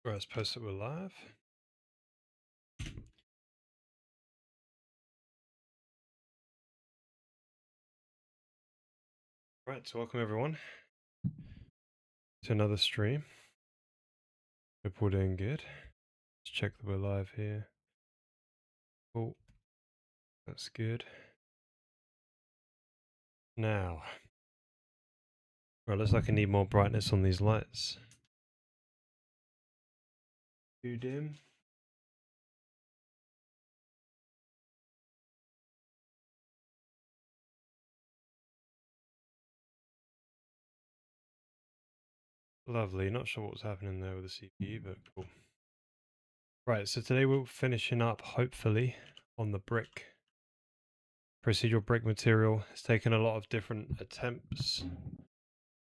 Right, let's post that we're live. Right, so welcome everyone to another stream. Hope we're doing good. Let's check that we're live here. Cool. That's good. Now, right, looks like I need more brightness on these lights. Too dim. Lovely. Not sure what was happening there with the CPU, but cool. Right, so today we're finishing up, hopefully, on the brick. Procedural brick material. It's taken a lot of different attempts,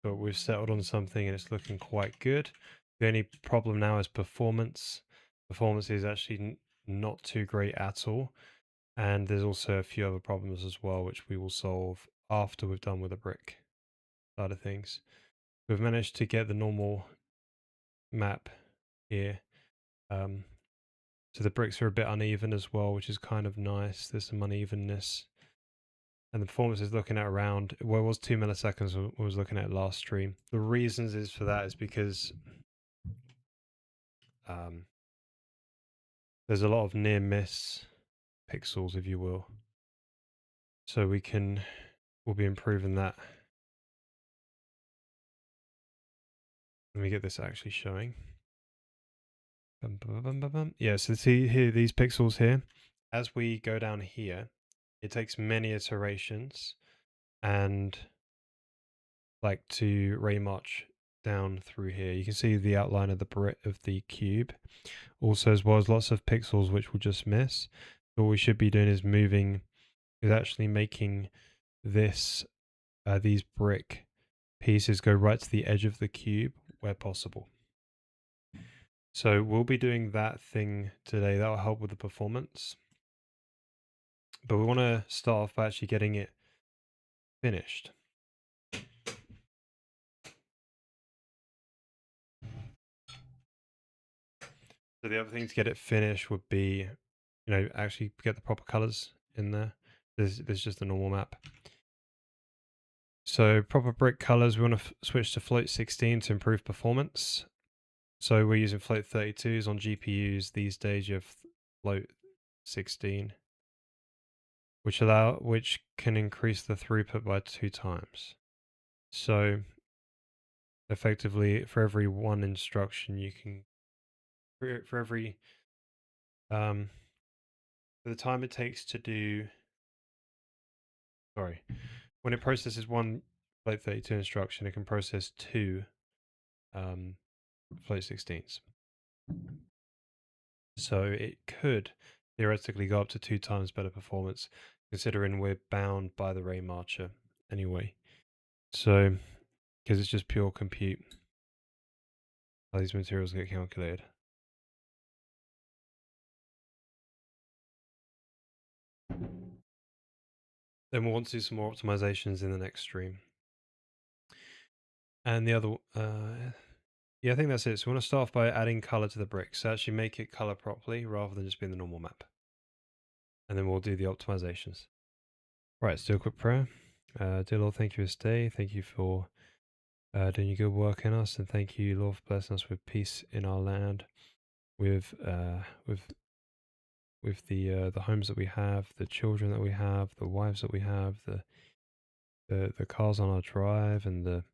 but we've settled on something and it's looking quite good. The only problem now is performance. Performance is actually not too great at all. And there's also a few other problems as well, which we will solve after we've done with the brick side of things. We've managed to get the normal map here. So the bricks are a bit uneven as well, which is kind of nice. There's some unevenness. And the performance is looking at around, well, it was 2 milliseconds when I was looking at last stream. The reasons is for that is because there's a lot of near miss pixels, if you will. So we'll be improving that. Let me get this actually showing. Yeah, so see here, these pixels here, as we go down here, it takes many iterations and like to ray march down through here. You can see the outline of the cube, also as well as lots of pixels which we'll just miss. So what we should be doing is actually making this these brick pieces go right to the edge of the cube where possible. So we'll be doing that thing today. That will help with the performance. But we want to start off by actually getting it finished. So the other thing to get it finished would be, actually get the proper colors in there. There's just a normal map. So proper brick colors, we want to switch to float 16 to improve performance. So we're using float 32s on GPUs. These days you have float 16, which can increase the throughput by 2 times. So effectively, for every one instruction, you can for every for the time it takes to do. Sorry, when it processes one float 32 instruction, it can process 2 float 16s. So it could theoretically go up to 2 times better performance, considering we're bound by the ray marcher anyway. So, because it's just pure compute how these materials get calculated. Then we'll want to do some more optimizations in the next stream. And the other, yeah, I think that's it. So we want to start off by adding color to the bricks. So actually make it color properly rather than just being the normal map. And then we'll do the optimizations. Right, let's do a quick prayer. Dear Lord, thank you for this day. Thank you for doing your good work in us, and thank you, Lord, for blessing us with peace in our land, with the homes that we have, the children that we have, the wives that we have, the cars on our drive, and the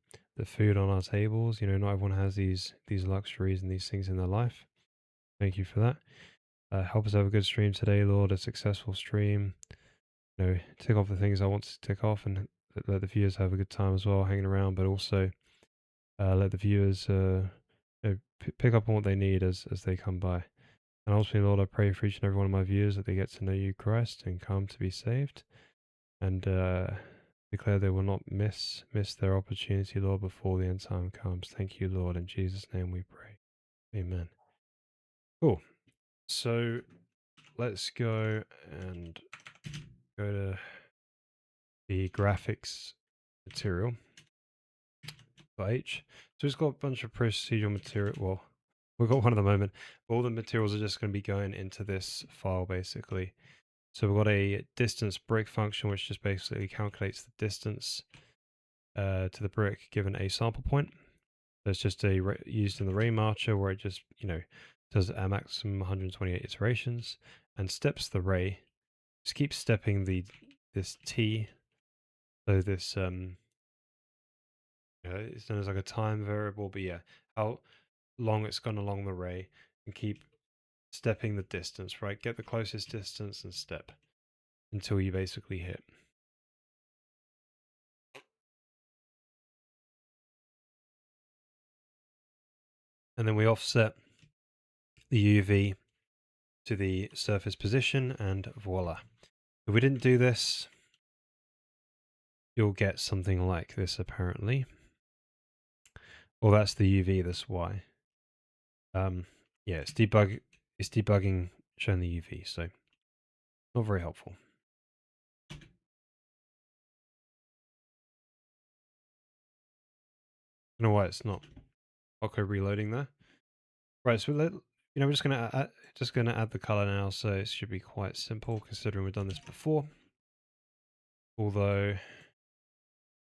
food on our tables. Not everyone has these luxuries and these things in their life. Thank you for that. Help us have a good stream today, Lord, a successful stream. Tick off the things I want to tick off, and let the viewers have a good time as well, hanging around, but also let the viewers pick up on what they need as they come by. And ultimately, Lord, I pray for each and every one of my viewers that they get to know you, Christ, and come to be saved, and declare they will not miss their opportunity, Lord, before the end time comes. Thank you, Lord. In Jesus' name we pray. Amen. Cool. So let's go and go to the graphics material. H. So it's got a bunch of procedural material. Well, We've got one at the moment. All the materials are just going to be going into this file basically. So we've got a distance brick function, which just basically calculates the distance to the brick given a sample point. That's just used in the ray marcher where it just, does a maximum 128 iterations and steps the ray. Just keep stepping this t. So this it's known as like a time variable, but yeah, how long it's gone along the ray, and keep stepping the distance, right? Get the closest distance and step until you basically hit. And then we offset the UV to the surface position, and voila. If we didn't do this, you'll get something like this apparently. Well, that's the UV, that's why. Yeah, it's debugging showing the UV, so not very helpful. I don't know why it's not auto reloading there. Right, so we're just gonna add the color now, so it should be quite simple considering we've done this before. Although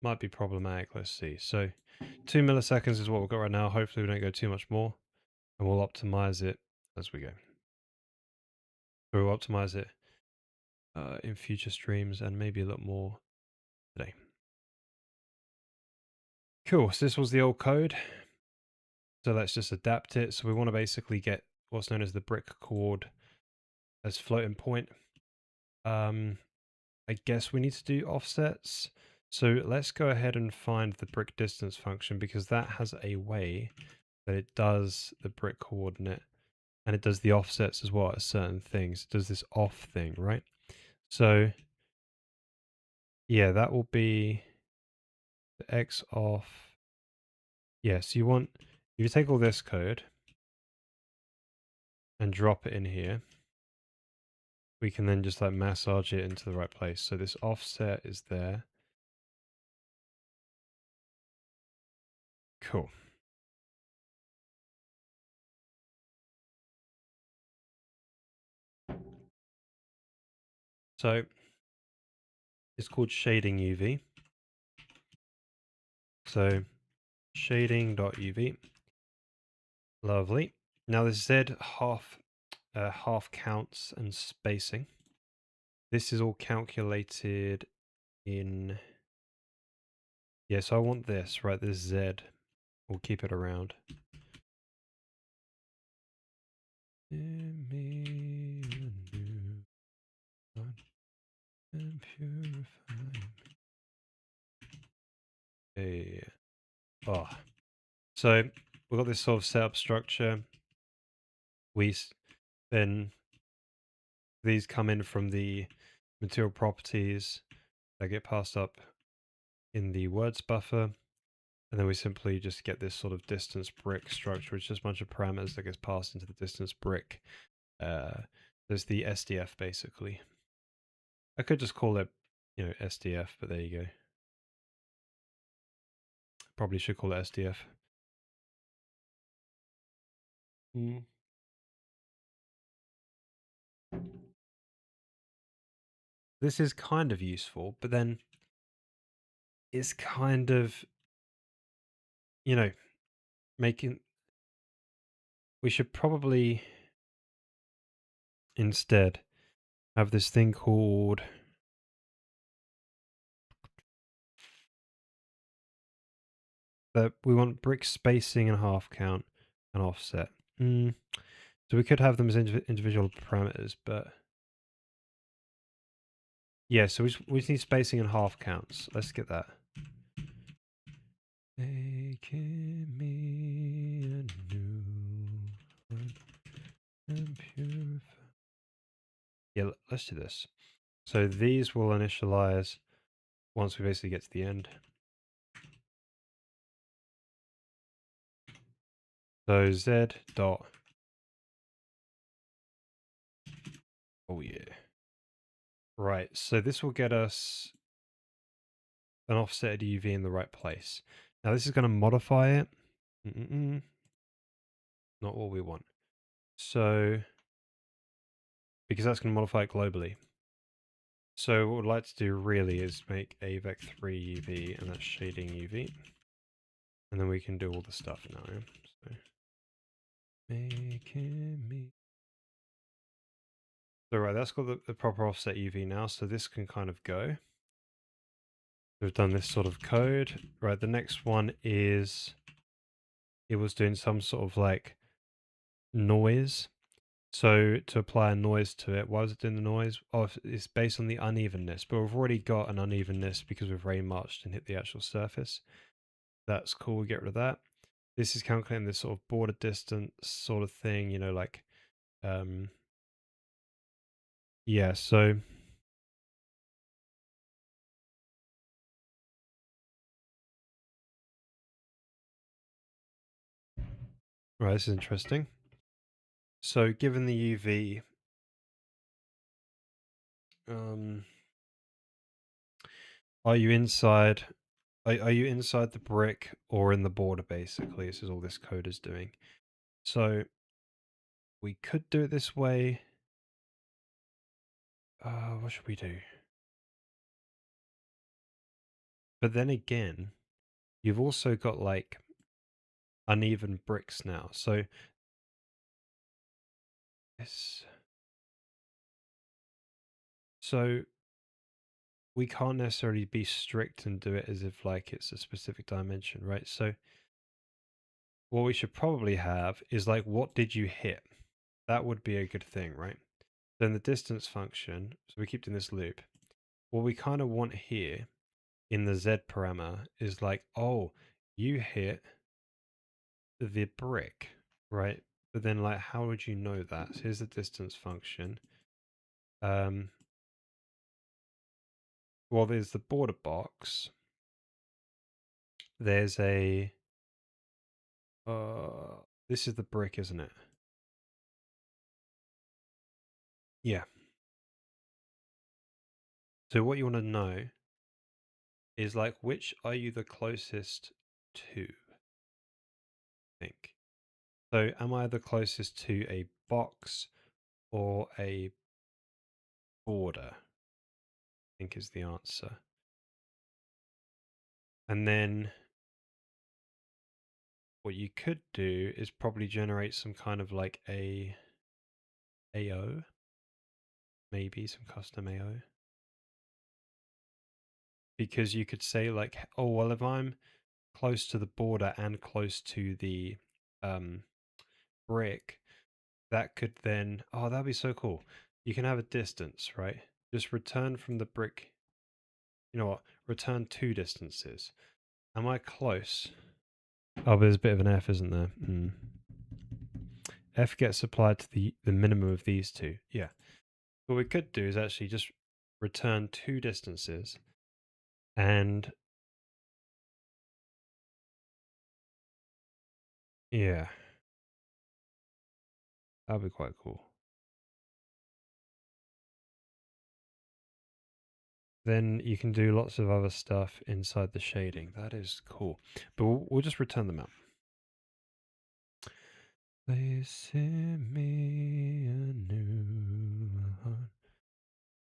might be problematic. Let's see. So 2 milliseconds is what we've got right now. Hopefully we don't go too much more, and we'll optimize it as we go. So we'll optimize it in future streams and maybe a little more today. Cool. So this was the old code. So let's just adapt it. So we want to basically get what's known as the brick chord as floating point. I guess we need to do offsets. So let's go ahead and find the brick distance function, because that has a way that it does the brick coordinate and it does the offsets as well at certain things. It does this off thing, right? So yeah, that will be the X off. Yeah, so you take all this code and drop it in here. We can then just like massage it into the right place. So this offset is there. Cool. So it's called shading UV. So shading.uv. Lovely. Now the Z half counts and spacing. This is all calculated in, yeah, so I want this, right? This Z. We'll keep it around. Hey. Oh. So we've got this sort of setup structure. Then these come in from the material properties that get passed up in the words buffer. And then we simply just get this sort of distance brick structure, which is just a bunch of parameters that gets passed into the distance brick. There's the SDF basically. I could just call it, SDF, but there you go. Probably should call it SDF. This is kind of useful, but then it's kind of, making. We should probably instead have this thing called that we want brick spacing and half count and offset. So we could have them as individual parameters, but yeah, so we just need spacing and half counts. Let's get that. Making me a new one and purify. Yeah, let's do this. So these will initialize once we basically get to the end. So Z dot. Oh yeah. Right. So this will get us an offset UV in the right place. Now this is going to modify it. not what we want. So, because that's going to modify it globally. So what we'd like to do really is make a vec3 UV, and that's shading UV. And then we can do all the stuff now. Yeah? So, making me. So right, that's got the proper offset UV now, so this can kind of go. We've done this sort of code. Right, the next one is, it was doing some sort of like noise. So to apply a noise to it, why was it doing the noise? Oh, it's based on the unevenness, but we've already got an unevenness because we've rain marched and hit the actual surface. That's cool, we get rid of that. This is calculating this sort of border distance sort of thing, you know, like, yeah, so right, this is interesting. So given the UV, are you inside? Are you inside the brick or in the border? Basically, this is all this code is doing. So we could do it this way. What should we do? But then again, you've also got like uneven bricks now. So this, so we can't necessarily be strict and do it as if like it's a specific dimension, right? So what we should probably have is like, what did you hit? That would be a good thing, right? Then the distance function, so we keep doing this loop. What we kind of want here in the Z parameter is like, oh, you hit the brick, right? But then like, how would you know that? So here's the distance function. Well, there's the border box. There's a, this is the brick, isn't it? Yeah. So what you want to know is like, which are you the closest to? I think. So am I the closest to a box or a border? I think is the answer. And then what you could do is probably generate some kind of like a AO, maybe some custom AO. Because you could say like, oh, well, if I'm close to the border and close to the brick, that could then, oh, that'd be so cool. You can have a distance, right? Just return from the brick. You know what? Return two distances. Am I close? Oh, but there's a bit of an F, isn't there? F gets applied to the minimum of these two. Yeah. What we could do is actually just return two distances and yeah, that'd be quite cool. Then you can do lots of other stuff inside the shading. That is cool. But we'll just return them out. They send me a new heart,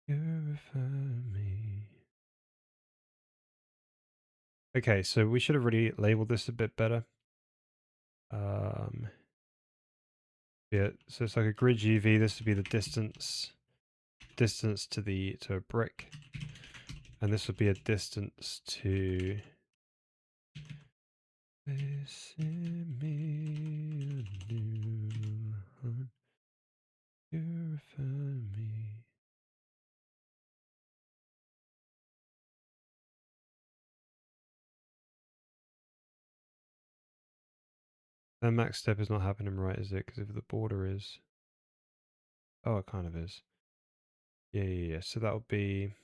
purify me. Okay, so we should have really labeled this a bit better. Yeah, so it's like a grid UV. This would be the distance to a brick, and this would be a distance to. They send me a new heart, purify me. That max step is not happening right, is it? Because if the border is... Oh, it kind of is. Yeah. So that would be...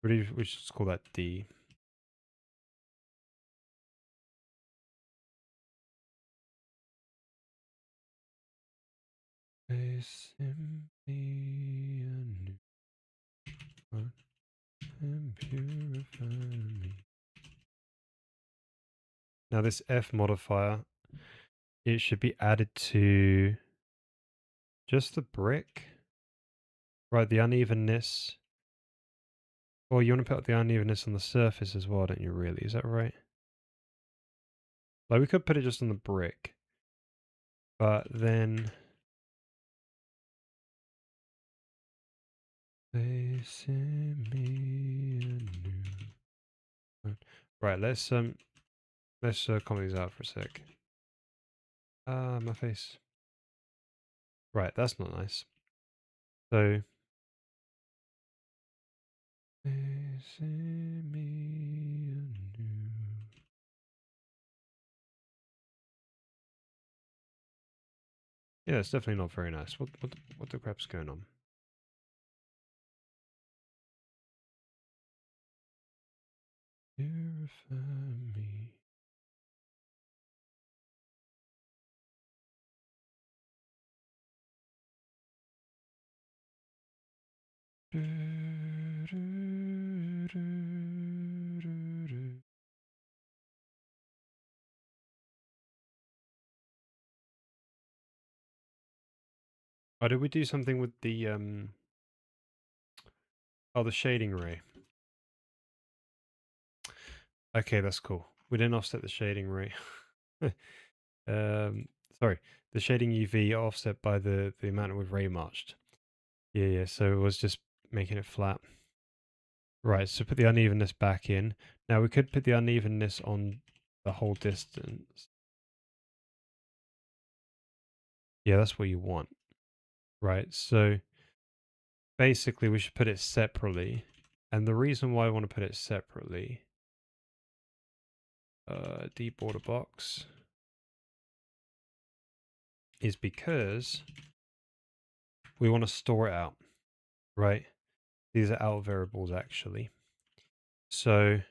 We should just call that D. They send me a new heart and purify me. Now this F modifier, it should be added to just the brick. Right, the unevenness. Well, you want to put the unevenness on the surface as well, don't you really? Is that right? Like, we could put it just on the brick. But then... They send me a new... Right, let's comment these out for a sec. My face. Right, that's not nice. So... They send me a new... Yeah, it's definitely not very nice. What the crap's going on? Purify me. Oh, did we do something with the oh, the shading ray? Okay, that's cool. We didn't offset the shading ray. Sorry, the shading UV offset by the amount we've ray marched. Yeah, so it was just making it flat. Right, so put the unevenness back in. Now we could put the unevenness on the whole distance. Yeah, that's what you want. Right, so basically we should put it separately. And the reason why I want to put it separately, deep border box, is because we want to store it out, right? These are out variables actually. So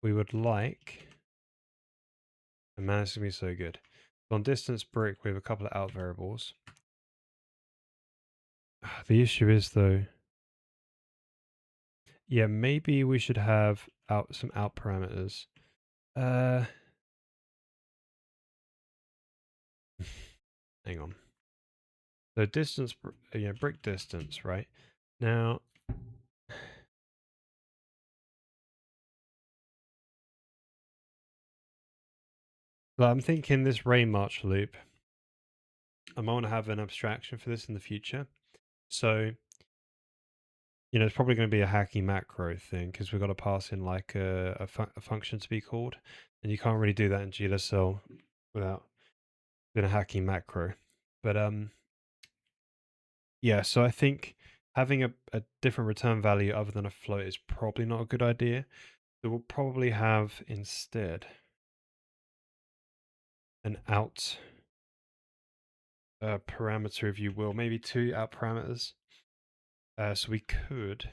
we would like, and man, it's going to be so good. So on distance brick, we have a couple of out variables. The issue is though, yeah, maybe we should have some out parameters. Hang on. So distance, yeah, brick distance, right? Now, well, I'm thinking this ray march loop, I might want to have an abstraction for this in the future. So, you know, it's probably going to be a hacky macro thing because we've got to pass in like a function to be called. And you can't really do that in GLSL without doing a hacky macro. But yeah, so I think having a different return value other than a float is probably not a good idea. So we'll probably have instead an out parameter, if you will, maybe two out parameters. So we could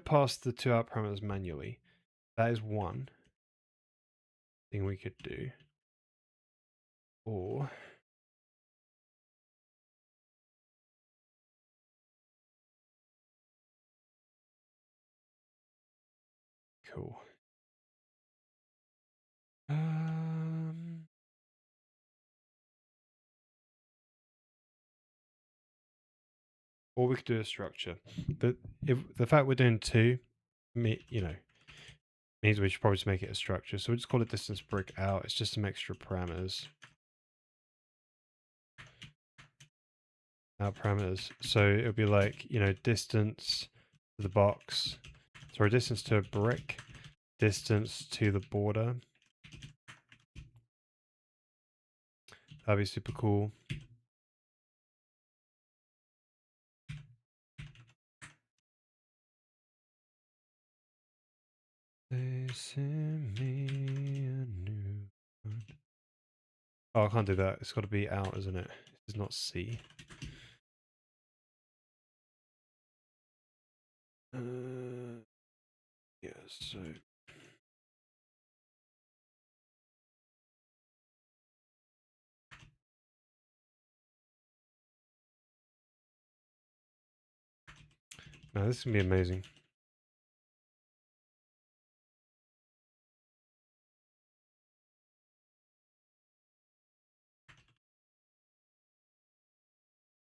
pass the two out parameters manually. That is one thing we could do. Or cool. Um, or we could do a structure. But if the fact we're doing two, you know, means we should probably just make it a structure. So we'll just call it distance brick out. It's just some extra parameters. Out parameters. So it'll be like, you know, distance to the box. Sorry, distance to a brick. Distance to the border. That'd be super cool. They send me a new one. Oh, I can't do that. It's got to be out, isn't it? It's not C. Yeah, so... Now, this is going to be amazing.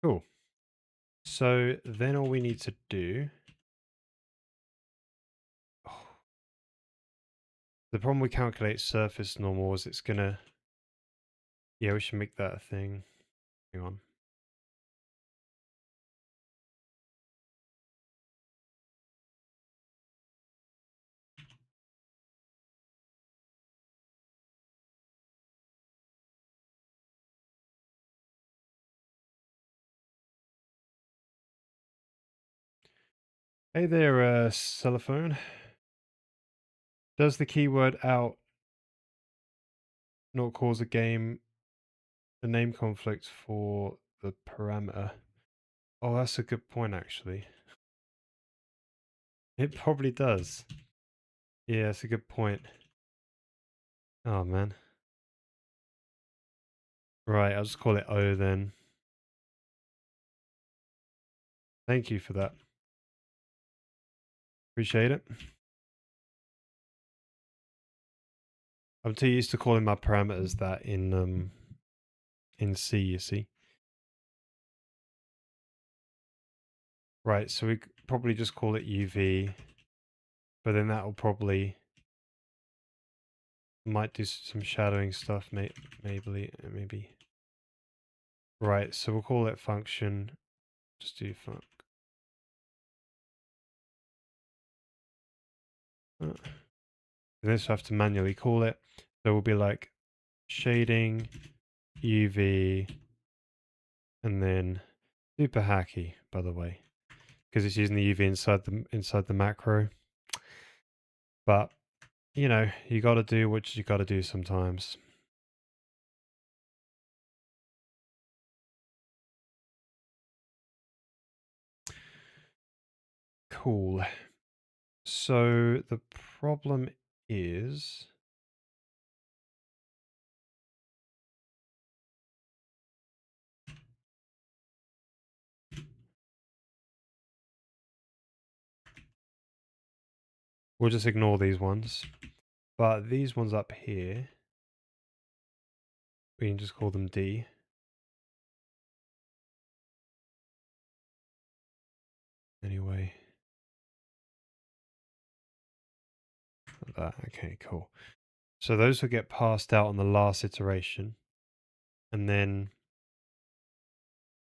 Cool. So then all we need to do. Oh, the problem with calculate surface normal is it's gonna. Yeah, we should make that a thing. Hang on. Hey there, cellophane. Does the keyword out not cause a name conflict for the parameter? Oh, that's a good point, actually. It probably does. Yeah, that's a good point. Oh, man. Right, I'll just call it O then. Thank you for that. Appreciate it. I'm too used to calling my parameters that in C, you see. Right, so we probably just call it UV, but then that'll probably might do some shadowing stuff, maybe. Right, so we'll call it function. Just do func. And this will have to manually call it. So we'll be like shading UV and then super hacky, by the way, because it's using the UV inside the macro. But you know, you got to do what you got to do sometimes. Cool. So the problem is we'll just ignore these ones. But these ones up here, we can just call them D. Anyway, like that. Okay, cool. So those will get passed out on the last iteration. And then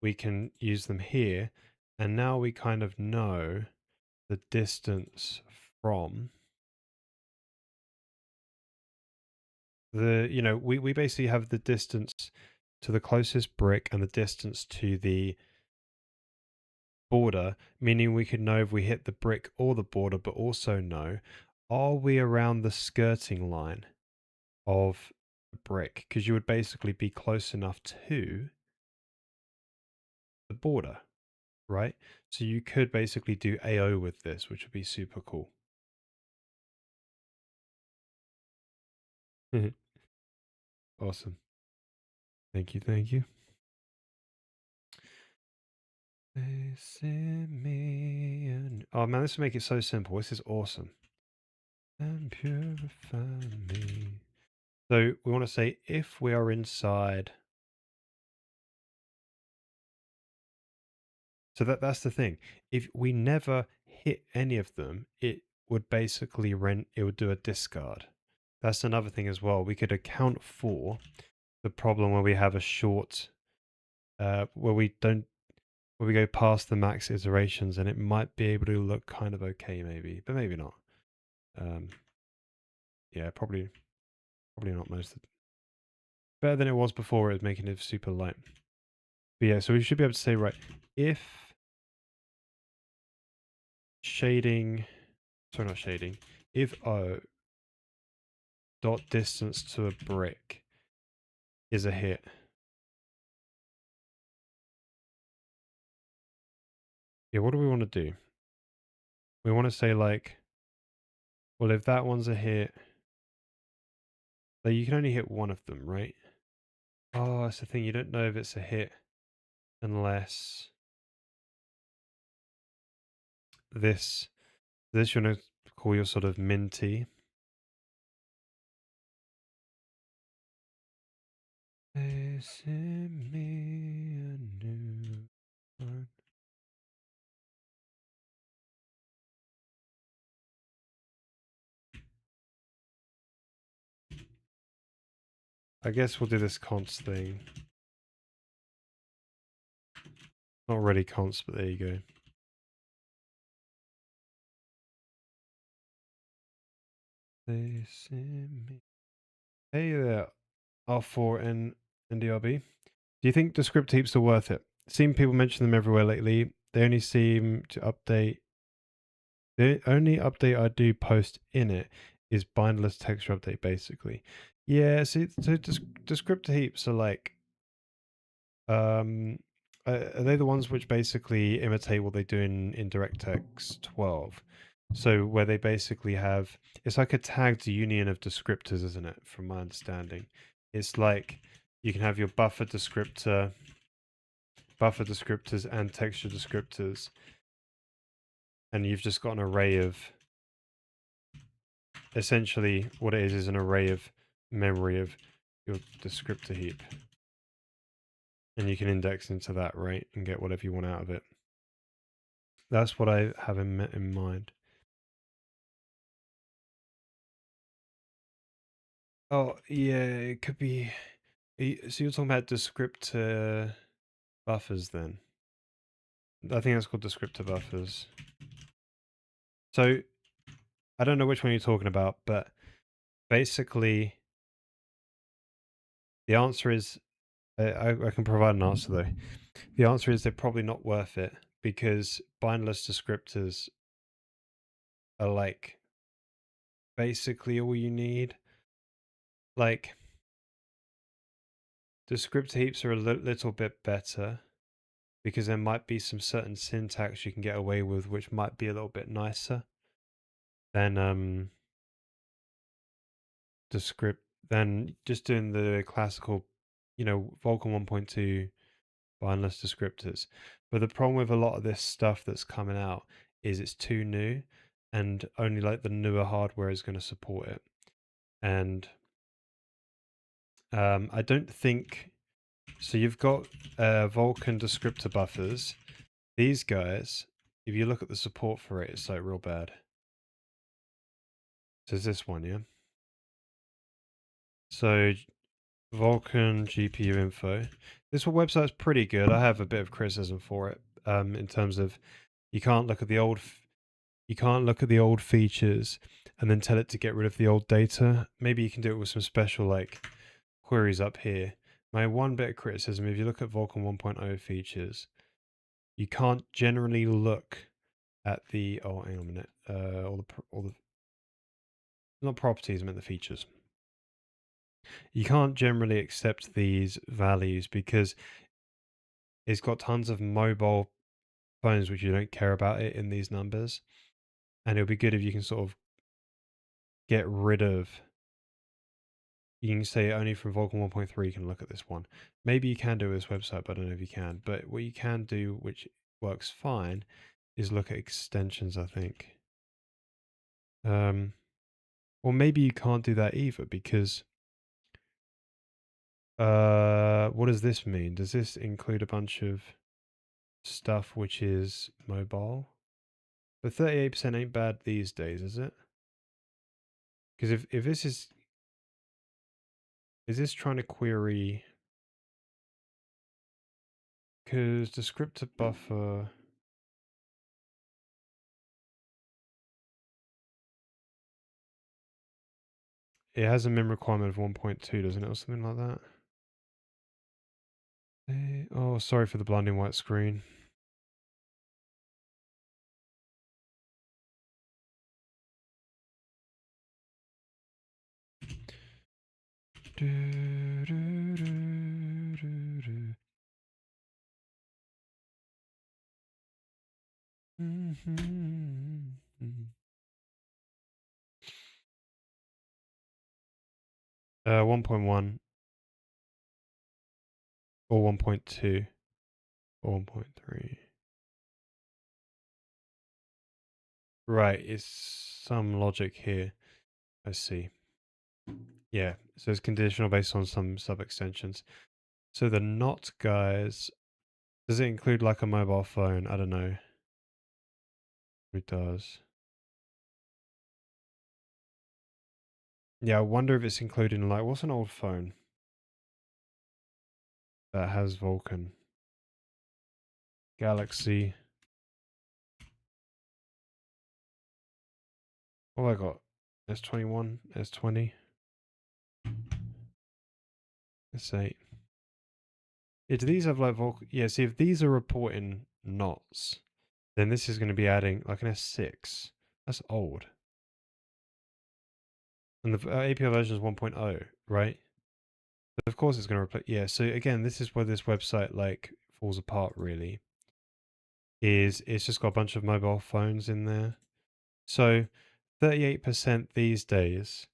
we can use them here. And now we kind of know the distance from we basically have the distance to the closest brick and the distance to the border, meaning we could know if we hit the brick or the border, but also know, are we around the skirting line of the brick? Because you would basically be close enough to the border, right? So you could basically do AO with this, which would be super cool. Awesome. Thank you, thank you. They sent me oh man, this will make it so simple. This is awesome. And purify me. So we want to say if we are inside. So that's the thing. If we never hit any of them, it would basically it would do a discard. That's another thing as well. We could account for the problem where we have a short, where we don't, where we go past the max iterations, and it might be able to look kind of okay, maybe, but maybe not. Yeah, probably not most. Better than it was before. It was making it super light. But yeah, so we should be able to say, right, if shading, sorry, not shading, if O dot distance to a brick is a hit. Yeah, what do we want to do? We want to say like, well, if that one's a hit, like you can only hit one of them, right? Oh, that's the thing. You don't know if it's a hit unless this you want to call your sort of minty. They sent me a new Alright. I guess we'll do this const thing. Not really const, but there you go. Hey there, R4 and NDRB. Do you think the script heaps are worth it? Seen people mention them everywhere lately. They only seem to update. The only update I do post in it is bindless texture update, basically. Yeah, so descriptor heaps are like, are they the ones which basically imitate what they do in DirectX 12? So where they basically have, it's like a tagged union of descriptors, isn't it? From my understanding, it's like you can have your buffer descriptors and texture descriptors, and you've just got an array of, essentially what it is an array of memory of your descriptor heap, and you can index into that, right, and get whatever you want out of it. That's what I have in mind. Oh yeah, it could be. So you're talking about descriptor buffers then? I think that's called descriptor buffers. So I don't know which one you're talking about, but basically the answer is, I can provide an answer though. The answer is they're probably not worth it because bindless descriptors are like basically all you need. Like descriptor heaps are a little bit better because there might be some certain syntax you can get away with which might be a little bit nicer than than just doing the classical, Vulkan 1.2 bindless descriptors. But the problem with a lot of this stuff that's coming out is it's too new and only like the newer hardware is going to support it. And I don't think so. You've got Vulkan descriptor buffers. These guys, if you look at the support for it, it's like real bad. So it's this one, yeah. So Vulkan GPU info. This website's pretty good. I have a bit of criticism for it. In terms of you can't look at the old features and then tell it to get rid of the old data. Maybe you can do it with some special like queries up here. My one bit of criticism: if you look at Vulkan 1.0 features, you can't generally look at the hang on a minute. All the not properties, I meant the features. You can't generally accept these values because it's got tons of mobile phones which you don't care about it in these numbers. And it'll be good if you can sort of get rid of, you can say only from Vulkan 1.3 you can look at this one. Maybe you can do it with this website, but I don't know if you can. But what you can do, which works fine, is look at extensions, I think. Or maybe you can't do that either because what does this mean? Does this include a bunch of stuff which is mobile? But 38% ain't bad these days, is it? Because if this is this trying to query? Because descriptor buffer, it has a min requirement of 1.2, doesn't it, or something like that? Oh, sorry for the blinding white screen. Do, do, do, do, do. Mm-hmm. 1.1 or 1.2 or 1.3. Right, it's some logic here. I see. Yeah, so it's conditional based on some sub extensions. So the not guys, Does it include like a mobile phone? I don't know. It does. Yeah, I wonder if it's included in like what's an old phone that has Vulkan? Galaxy. What have I got? S21, S20, S8. Yeah, do these have like Vulkan? Yeah, see if these are reporting knots, then this is going to be adding like an S6. That's old. And the API version is 1.0, right? Of course it's going to replace. Yeah, so again, this is where this website like falls apart really. Is it's just got a bunch of mobile phones in there. So 38% these days,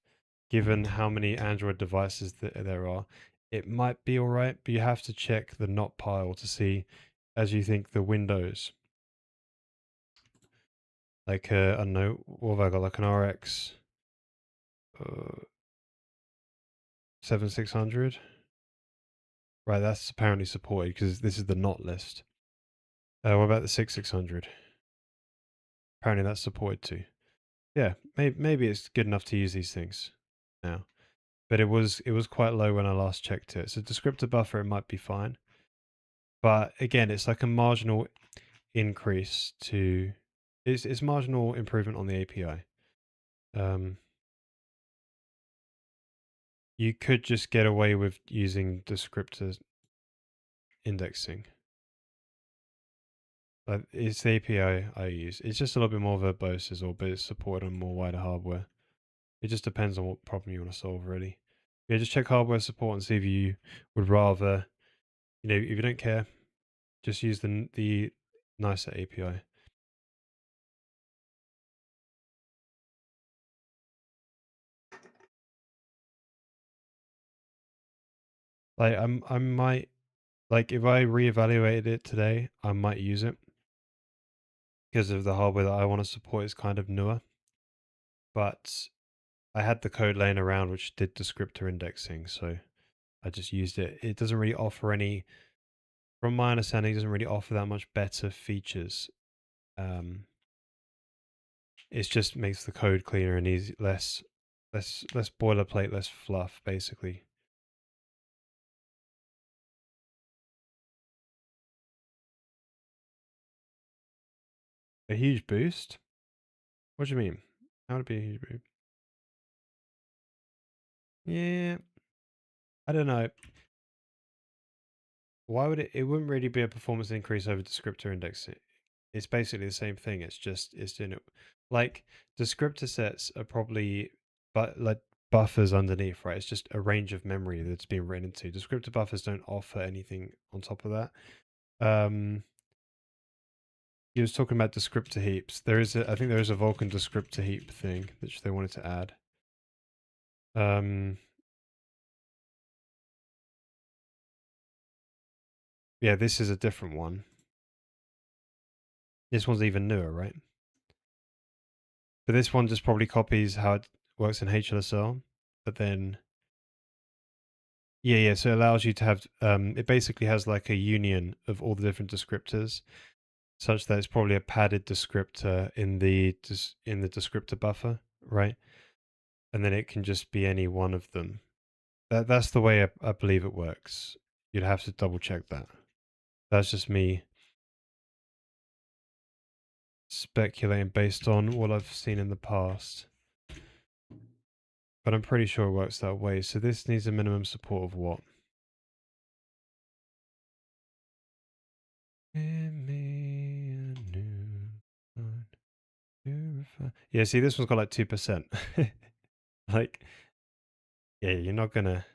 given how many Android devices there are, it might be all right, but you have to check the not pile to see, as you think, the Windows. Like, I don't know, what have I got? Like an RX 7600? Right, that's apparently supported because this is the not list. What about the 6600? Apparently that's supported too. Yeah, maybe it's good enough to use these things now. But it was quite low when I last checked it. So descriptor buffer, it might be fine. But again, it's like a marginal increase to it's marginal improvement on the API. You could just get away with using descriptor indexing. But it's the API I use. It's just a little bit more verbose as well, but it's supported on more wider hardware. It just depends on what problem you want to solve, really. Yeah, just check hardware support and see if you would rather, if you don't care, just use the nicer API. Like I might like if I reevaluated it today, I might use it because of the hardware that I want to support is kind of newer. But I had the code laying around which did descriptor indexing, so I just used it. It doesn't really offer any, from my understanding, it doesn't really offer that much better features. It just makes the code cleaner and easy, less boilerplate, less fluff, basically. A huge boost? What do you mean? How would it be a huge boost? Yeah, I don't know. Why would it wouldn't really be a performance increase over descriptor indexing. It's basically the same thing. It's doing it like descriptor sets are probably but like buffers underneath, right? It's just a range of memory that's being written into. Descriptor buffers don't offer anything on top of that. You was talking about descriptor heaps. I think there is a Vulkan descriptor heap thing which they wanted to add. Yeah, this is a different one. This one's even newer, right? But this one just probably copies how it works in HLSL, but then yeah, so it allows you to have it basically has like a union of all the different descriptors, such that it's probably a padded descriptor in the descriptor buffer, right? And then it can just be any one of them. That's the way I believe it works. You'd have to double check that. That's just me speculating based on what I've seen in the past. But I'm pretty sure it works that way. So this needs a minimum support of what? Give me a new one, yeah, see, this one's got like 2%. Like, yeah, you're not gonna.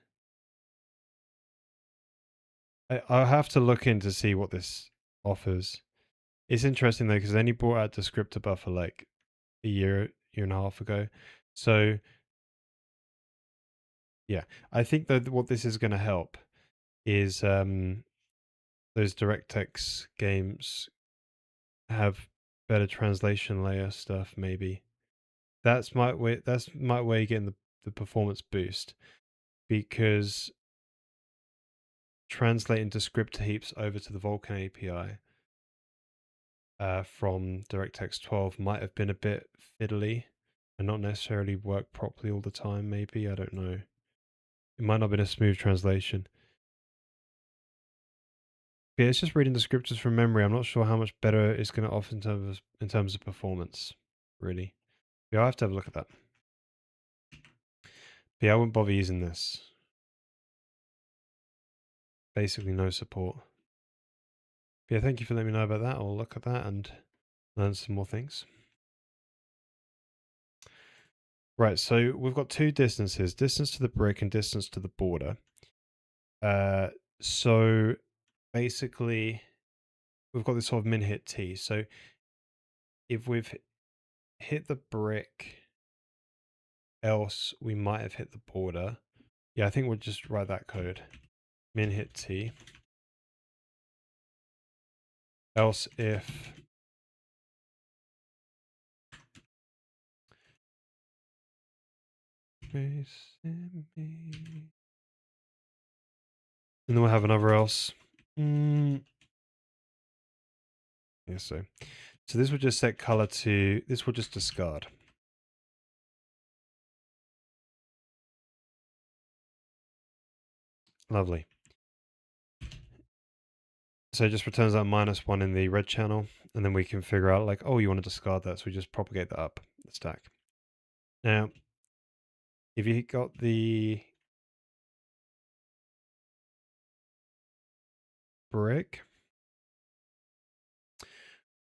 I'll have to look in to see what this offers. It's interesting though, because they only brought out descriptor buffer like a year and a half ago. So yeah, I think that what this is going to help is those DirectX games have better translation layer stuff. Maybe that's my way. That's my way of getting the performance boost, because translate into script heaps over to the Vulkan API from DirectX 12 might have been a bit fiddly and not necessarily work properly all the time, maybe. I don't know. It might not have been a smooth translation. But yeah, it's just reading the scriptures from memory. I'm not sure how much better it's going to offer in terms of performance, really. Yeah, I'll have to have a look at that. But yeah, I wouldn't bother using this. Basically no support. But yeah, thank you for letting me know about that. I'll look at that and learn some more things. Right, so we've got two distances, distance to the brick and distance to the border. So basically we've got this sort of min hit t. So if we've hit the brick, else we might have hit the border. Yeah, I think we'll just write that code. Min hit t. Else if and then we'll have another else. Yeah, so this will just set color to, this will just discard. Lovely. So it just returns out -1 in the red channel, and then we can figure out like, oh, you want to discard that, so we just propagate that up the stack. Now, if you got the brick,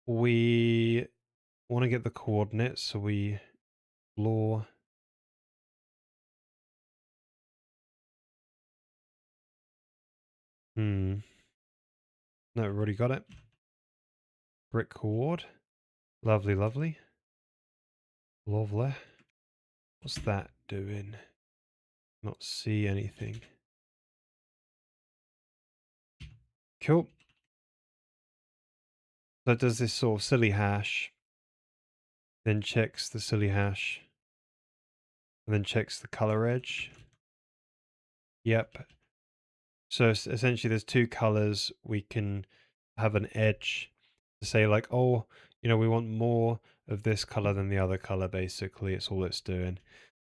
we want to get the coordinates, so we explore no, we already got it. Brick coord. Lovely, lovely. Lovely. What's that doing? Not see anything. Cool. So it does this sort of silly hash, then checks the silly hash, and then checks the color edge. Yep. So essentially there's two colors. We can have an edge to say like, oh, we want more of this color than the other color, basically. It's all it's doing.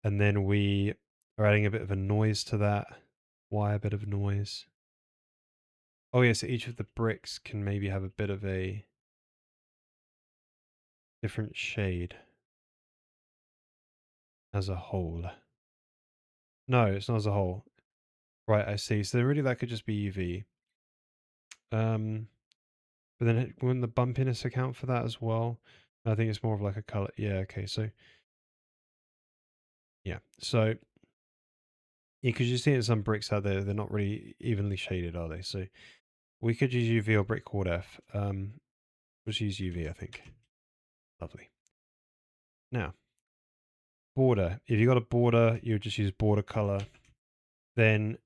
And then we are adding a bit of a noise to that. Why a bit of noise? Oh yeah, so each of the bricks can maybe have a bit of a different shade as a whole. No, it's not as a whole. Right, I see. So really that could just be UV. But then wouldn't the bumpiness account for that as well? I think it's more of like a color. Yeah, okay. So yeah. So because you see in some bricks out there, they're not really evenly shaded, are they? So we could use UV or brick chord F. Let's use UV, I think. Lovely. Now, border. If you got a border, you would just use border color. Then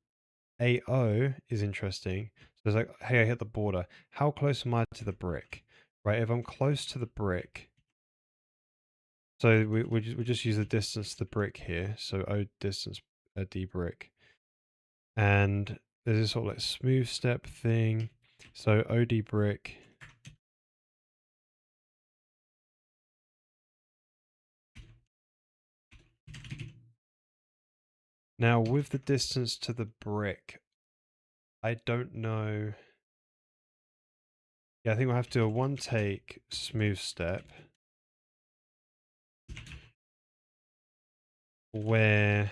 AO is interesting. So it's like, hey, I hit the border. How close am I to the brick? Right, if I'm close to the brick, so we just use the distance to the brick here. So O distance D brick. And there's this sort of like smooth step thing. So OD brick. Now with the distance to the brick, I don't know. Yeah, I think we'll have to do a one take smooth step where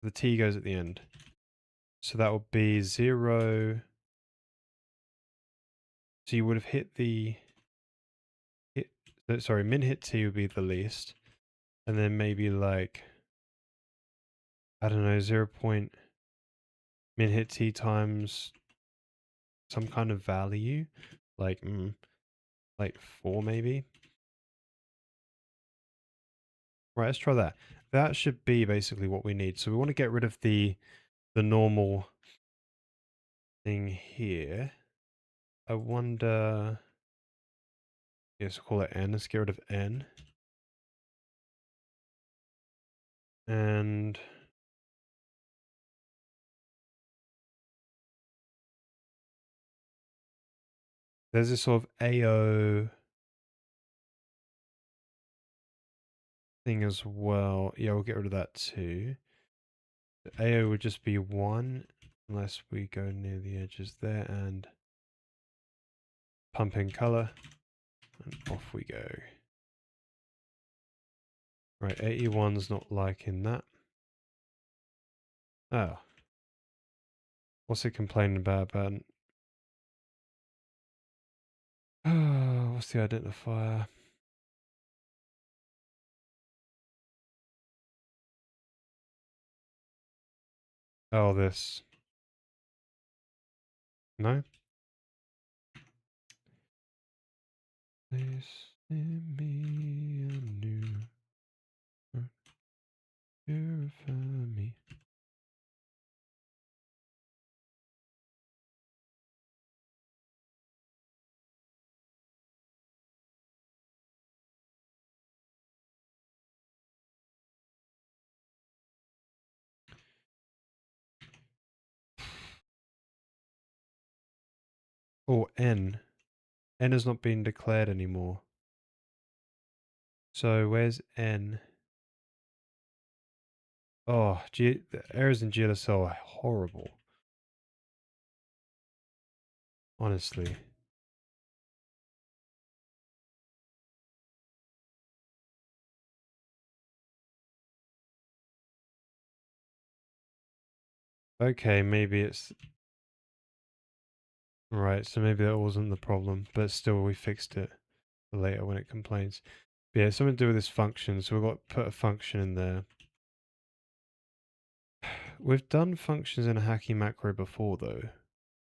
the T goes at the end. So that would be 0. So you would have hit the sorry, min hit T would be the least. And then maybe like, I don't know, 0 point min hit T times some kind of value. Like, like 4 maybe. Right, let's try that. That should be basically what we need. So we want to get rid of the normal thing here. I wonder, yes, we'll call it N. Let's get rid of N. And There's this sort of AO thing as well. Yeah, we'll get rid of that too. The AO would just be 1 unless we go near the edges there and pump in color and off we go. Right, 81's not liking that. Oh. What's it complaining about? Oh, what's the identifier? Oh, this. No? Please send me anew, purify me. Oh, N. N has not been declared anymore. So where's N? Oh, the errors in GLSL are horrible. Honestly. Okay, maybe it's... Right, so maybe that wasn't the problem, but still we fixed it for later when it complains. But yeah, something to do with this function, so we've got to put a function in there. We've done functions in a hacky macro before though.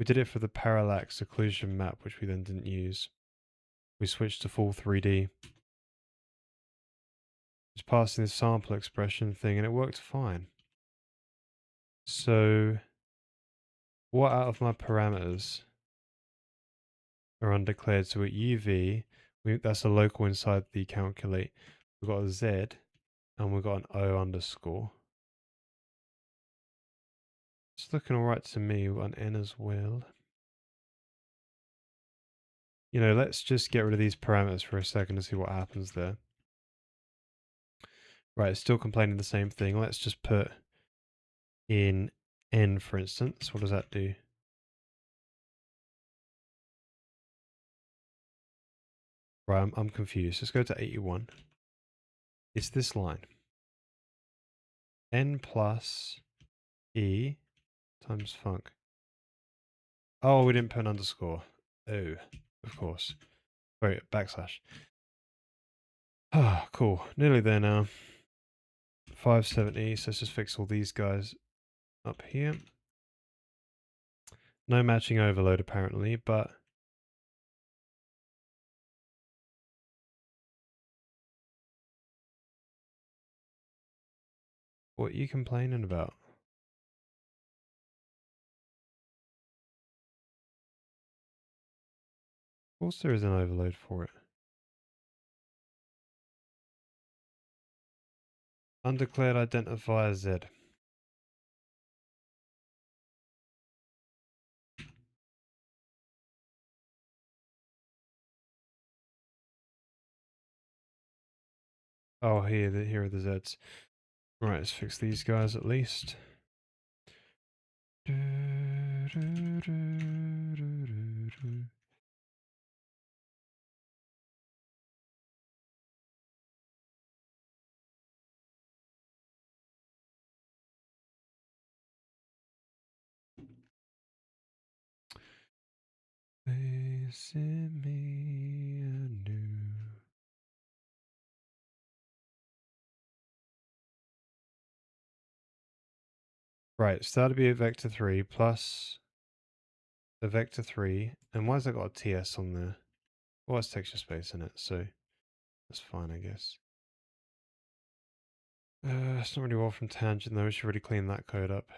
We did it for the parallax occlusion map, which we then didn't use. We switched to full 3D. Just passing the sample expression thing and it worked fine. So what out of my parameters are undeclared? So at UV, that's a local inside the calculate. We've got a Z and we've got an O underscore. It's looking alright to me. We've got an N as well. You know, let's just get rid of these parameters for a second and see what happens there. Right, it's still complaining the same thing. Let's just put in N, for instance. What does that do? Right, I'm confused. Let's go to 81. It's this line. N plus E times func. Oh, we didn't put an underscore. Oh, of course. Wait, backslash. Ah, cool. Nearly there now. 570. So let's just fix all these guys up here. No matching overload apparently, but what are you complaining about? Of course there is an overload for it. Undeclared identifier Z. Oh, here are the Zs. Right, let's fix these guys at least. Please send me anew. Right, so that'd be a vector 3 plus a vector 3. And why's that got a TS on there? Well, it's texture space in it, so that's fine, I guess. It's not really well from tangent though, we should really clean that code up.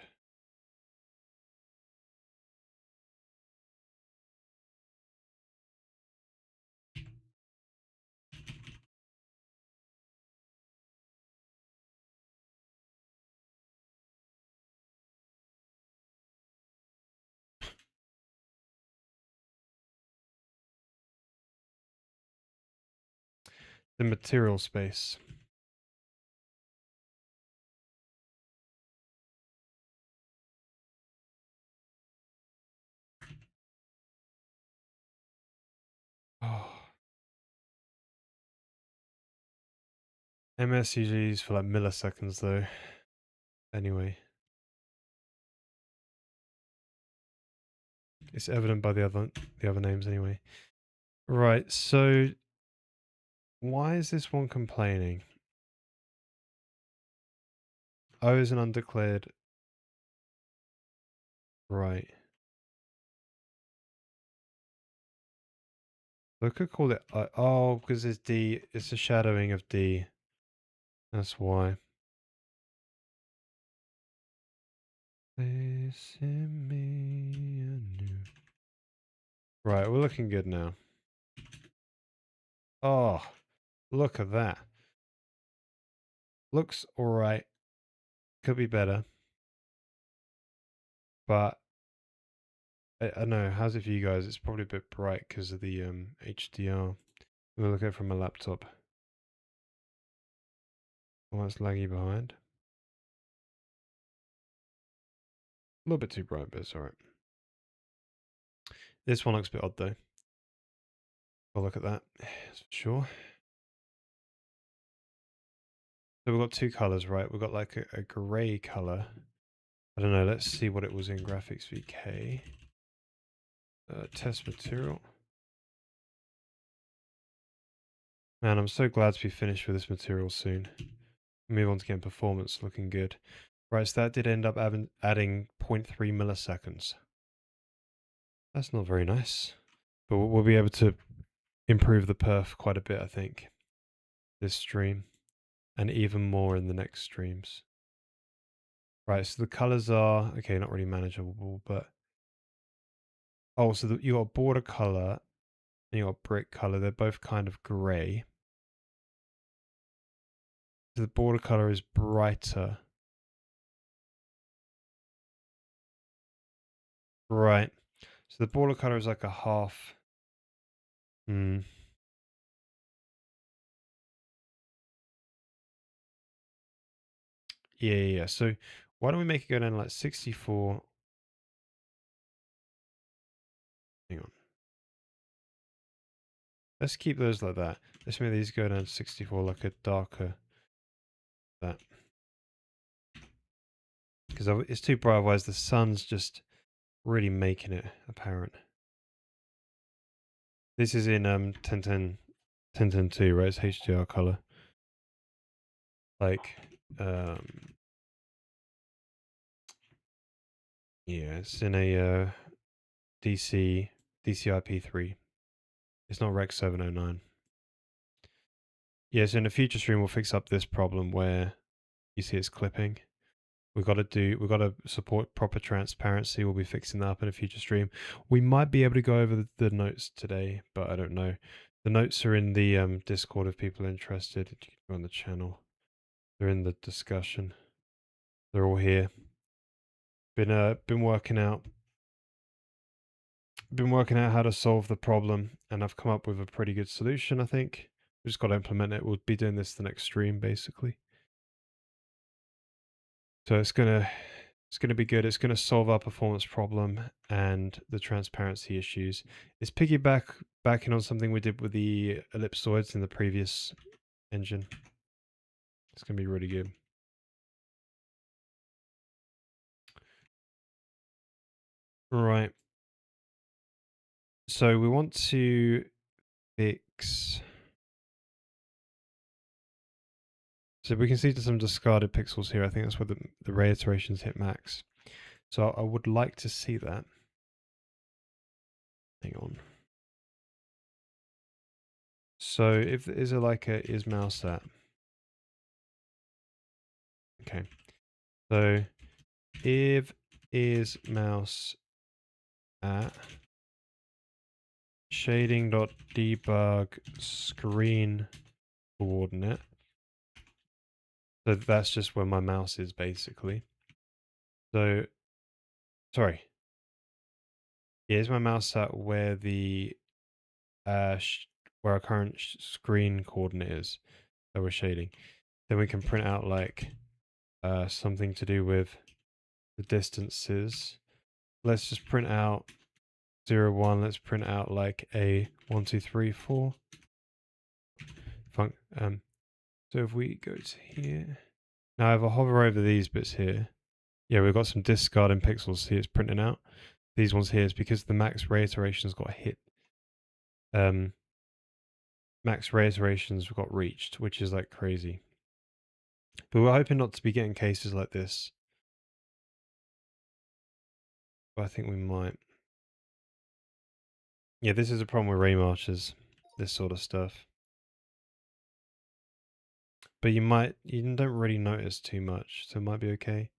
The material space. Oh. MS usually used for like milliseconds though. Anyway, it's evident by the other names anyway. Right, so why is this one complaining? O is an undeclared. Right. I could call it oh, because it's D. It's a shadowing of D. That's why. Place in me anew. Right, we're looking good now. Oh, look at that. Looks alright. Could be better. But I don't know. How's it for you guys? It's probably a bit bright because of the HDR. I'm gonna look at it from my laptop. Oh, it's laggy behind. A little bit too bright, but it's alright. This one looks a bit odd though. I'll look at that. Sure. So we've got two colors, right? We've got like a gray color. I don't know. Let's see what it was in graphics VK. Test material. Man, I'm so glad to be finished with this material soon. Move on to getting performance looking good. Right, so that did end up adding 0.3 milliseconds. That's not very nice. But we'll be able to improve the perf quite a bit, I think, this stream. And even more in the next streams. Right, so the colors are, okay, not really manageable, but... Oh, so you got border color and you got brick color. They're both kind of gray. So the border color is brighter. Right. So the border color is like a half. Hmm. Yeah. So why don't we make it go down to like 64? Hang on. Let's keep those like that. Let's make these go down to 64, like a darker that. Because it's too bright, otherwise the sun's just really making it apparent. This is in 1010 right? It's HDR color. Like, yeah, it's in a DCI-P3. It's not Rec 709. Yeah, so in a future stream we'll fix up this problem where you see it's clipping. We've got to support proper transparency. We'll be fixing that up in a future stream. We might be able to go over the notes today, but I don't know. The notes are in the Discord if people are interested. You can go on the channel. They're in the discussion. They're all here. Been working out how to solve the problem, and I've come up with a pretty good solution, I think. We just got to implement it. We'll be doing this the next stream, basically. So it's gonna be good. It's gonna solve our performance problem and the transparency issues. It's backing on something we did with the ellipsoids in the previous engine. It's gonna be really good. Right. So we want to fix. So we can see some discarded pixels here. I think that's where the ray iterations hit max. So I would like to see that. Hang on. So is it like a is mouse at? Okay. So if is mouse at shading.debug screen coordinate. So that's just where my mouse is basically. So, sorry. Yeah, is my mouse at where the where our current screen coordinate is that we're shading. Then we can print out like something to do with the distances. Let's just print out 0, 1. Let's print out like a 1, 2, 3, 4. So if we go to here, now if I hover over these bits here, yeah, we've got some discarding pixels. See, it's printing out. These ones here is because the max ray iterations got hit. Max ray iterations got reached, which is like crazy. But we're hoping not to be getting cases like this. But I think we might. Yeah, this is a problem with ray marchers, this sort of stuff. But you don't really notice too much, so it might be okay.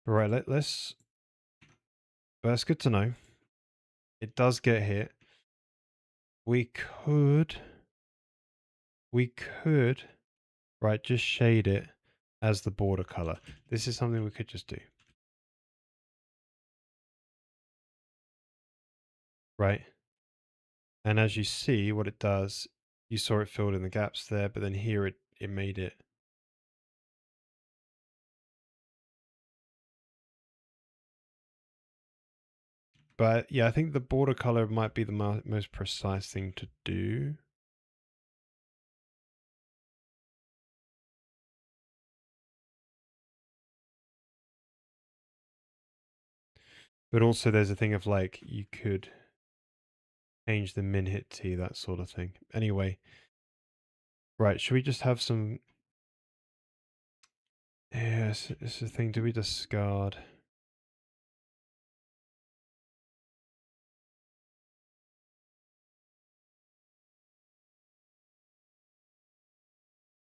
Right, let's. But that's good to know. It does get hit. We could, right, just shade it as the border color. This is something we could just do. Right? And as you see, what it does, you saw it filled in the gaps there, but then here it made it. But yeah, I think the border color might be the most precise thing to do. But also there's a thing of like, you could change the min hit T, that sort of thing. Anyway, right, should we just have some... Yes, it's the thing, do we discard?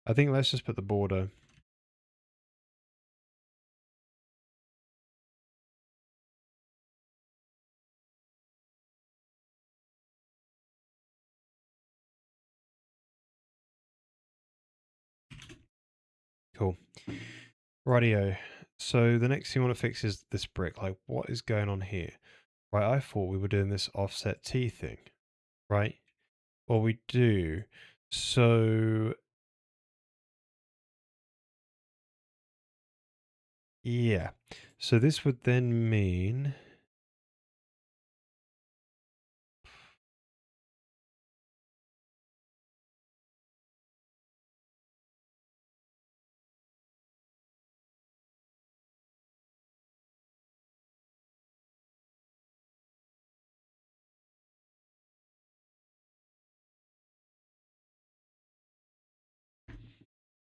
I think let's just put the border. Cool. Rightio. So the next thing I want to fix is this brick. Like, what is going on here? Right, I thought we were doing this offset T thing, right? Well, we do. So, yeah. So this would then mean...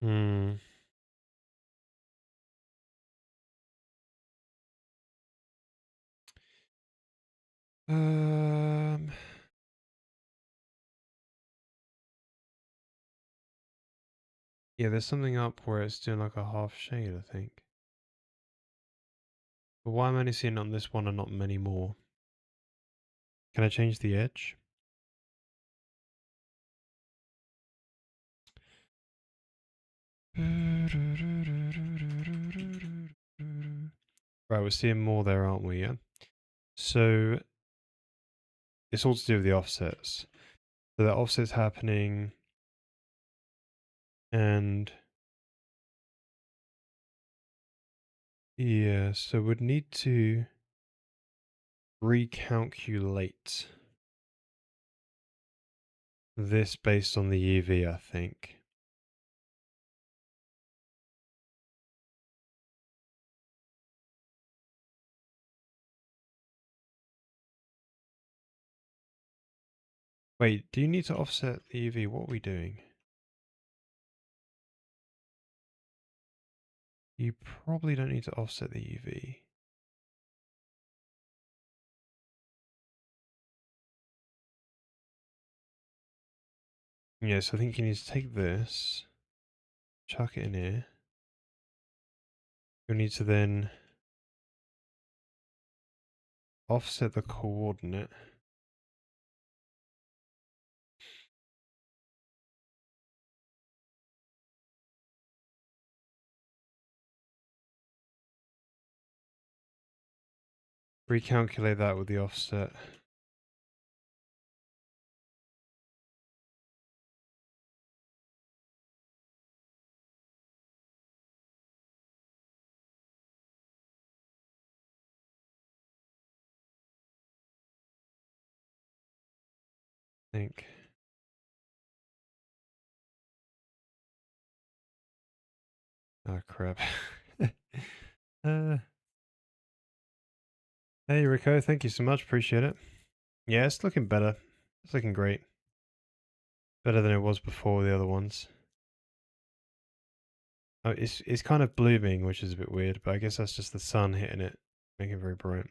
Hmm. Um... Yeah, there's something up where it's doing like a half shade, I think. But why am I only seeing it on this one and not many more? Can I change the edge? Right, we're seeing more there, aren't we? Yeah. So it's all to do with the offsets. So the offset's happening, and yeah, so we'd need to recalculate this based on the UV, I think. Wait, do you need to offset the UV? What are we doing? You probably don't need to offset the UV. Yes, I think you need to take this, chuck it in here. You'll need to then offset the coordinate. Recalculate that with the offset. think. Oh crap. uh, hey Rico, thank you so much. Appreciate it. Yeah, it's looking better. It's looking great. Better than it was before the other ones. Oh, it's kind of blooming, which is a bit weird, but I guess that's just the sun hitting it, making it very bright.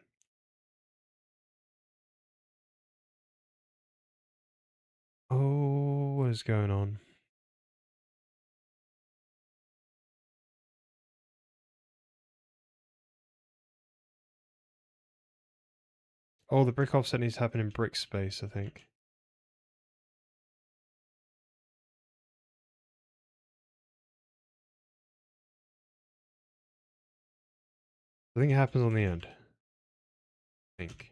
Oh, what is going on? Oh, the brick offset needs to happen in brick space, I think. I think it happens on the end. I think.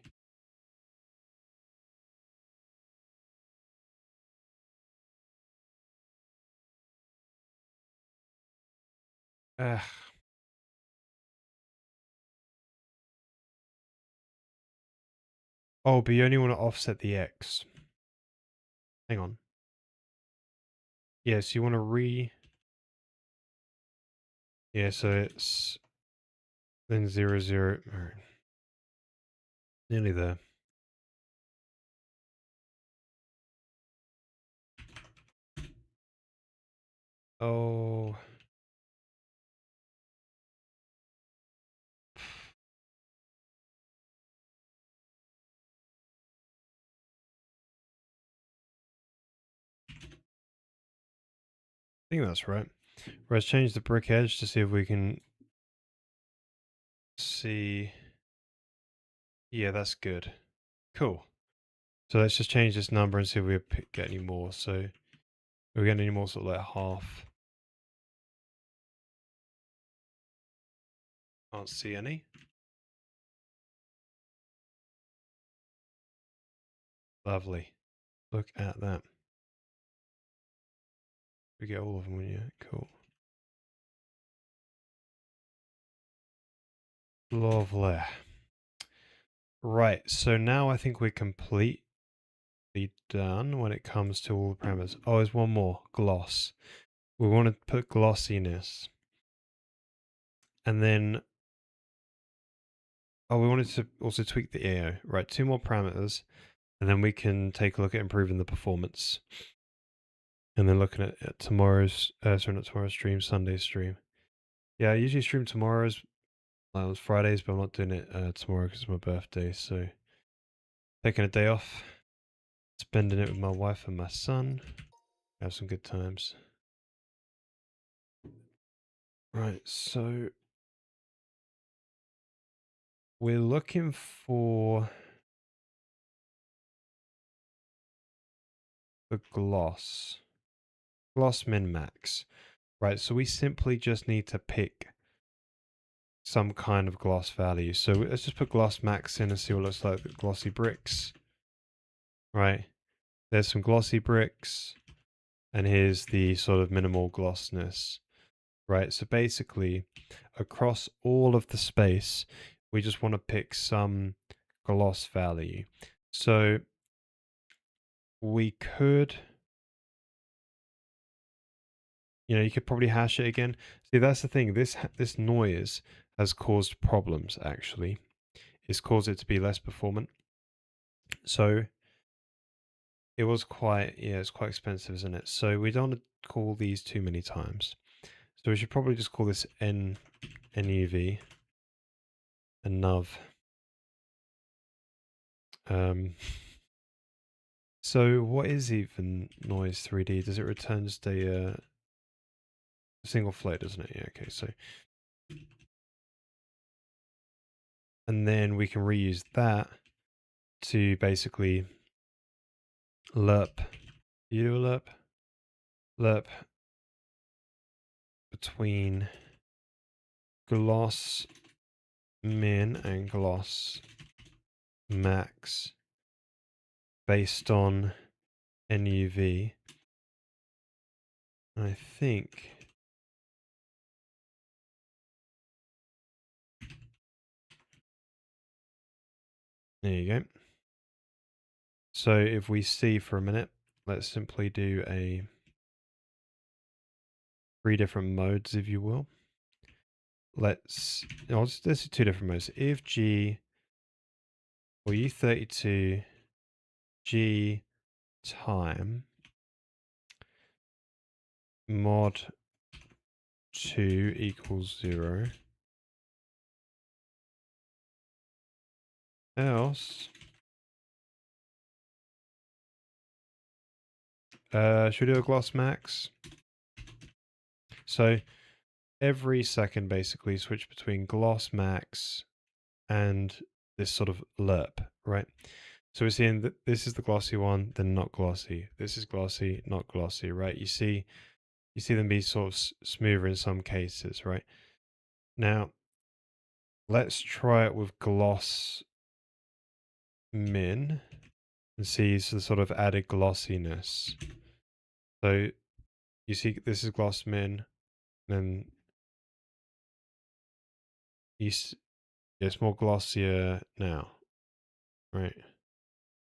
Ugh. Oh, but you only want to offset the X. Hang on. Yeah, so you want to Yeah, so it's then 0, 0. Alright. Nearly there. Oh. I think that's right. Let's change the brick edge to see if we can see. Yeah, that's good. Cool. So let's just change this number and see if we get any more. So if we get any more sort of like half. Can't see any. Lovely. Look at that. We get all of them, yeah. Cool. Lovely. Right, so now I think we're completely done when it comes to all the parameters. Oh, there's one more. Gloss. We want to put glossiness. And then, oh, we wanted to also tweak the AO. Right, 2 more parameters. And then we can take a look at improving the performance. And then looking at tomorrow's, sorry, not tomorrow's stream, Sunday's stream. Yeah, I usually stream tomorrow's, well, it's Fridays, but I'm not doing it tomorrow because it's my birthday. So taking a day off, spending it with my wife and my son. Have some good times. Right, so we're looking for the gloss. Gloss min max. Right, so we simply just need to pick some kind of gloss value. So let's just put gloss max in and see what it looks like with glossy bricks. Right, there's some glossy bricks, and here's the sort of minimal glossness. Right, so basically, across all of the space, we just want to pick some gloss value. So we could, you could probably hash it again. See, that's the thing. This noise has caused problems, actually. It's caused it to be less performant. So it was it's quite expensive, isn't it? So we don't want to call these too many times. So we should probably just call this NUV and NUV. So what is even noise 3D? Does it return just a single float, doesn't it? Yeah, okay, so. And then we can reuse that to basically lerp. You do a lerp? Lerp between gloss min and gloss max based on NUV. I think there you go. So if we see for a minute, let's simply do a 3 different modes, if you will. Let's do 2 different modes. If G or U32 G time mod 2 equals 0, else, should we do a gloss max? So every second basically switch between gloss max and this sort of lerp, right? So we're seeing that this is the glossy one, then not glossy. This is glossy, not glossy, right? You see them be sort of smoother in some cases, right? Now, let's try it with gloss min and see the sort of added glossiness. So you see this is gloss min, then it's more glossier now, right?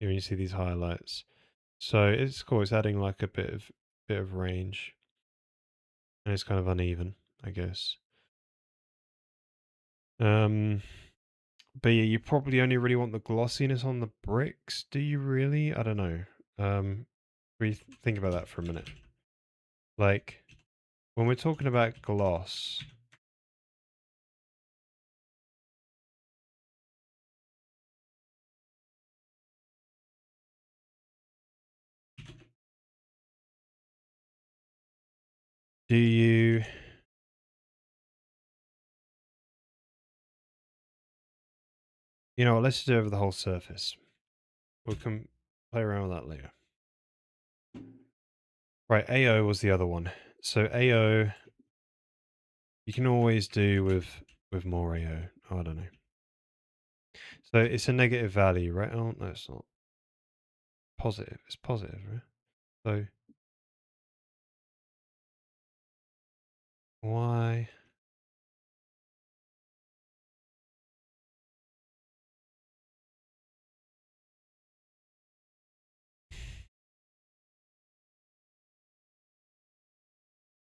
Here you see these highlights. So it's cool. It's adding like a bit of range, and it's kind of uneven, I guess. Um, but yeah, you probably only really want the glossiness on the bricks. Do you really? I don't know. Think about that for a minute. Like when we're talking about gloss, do you? You know what? Let's just do over the whole surface. We can play around with that later. Right, AO was the other one. So AO, you can always do with more AO. Oh, I don't know. So it's a negative value, right? Oh, no, it's not. Positive. It's positive, right? So why?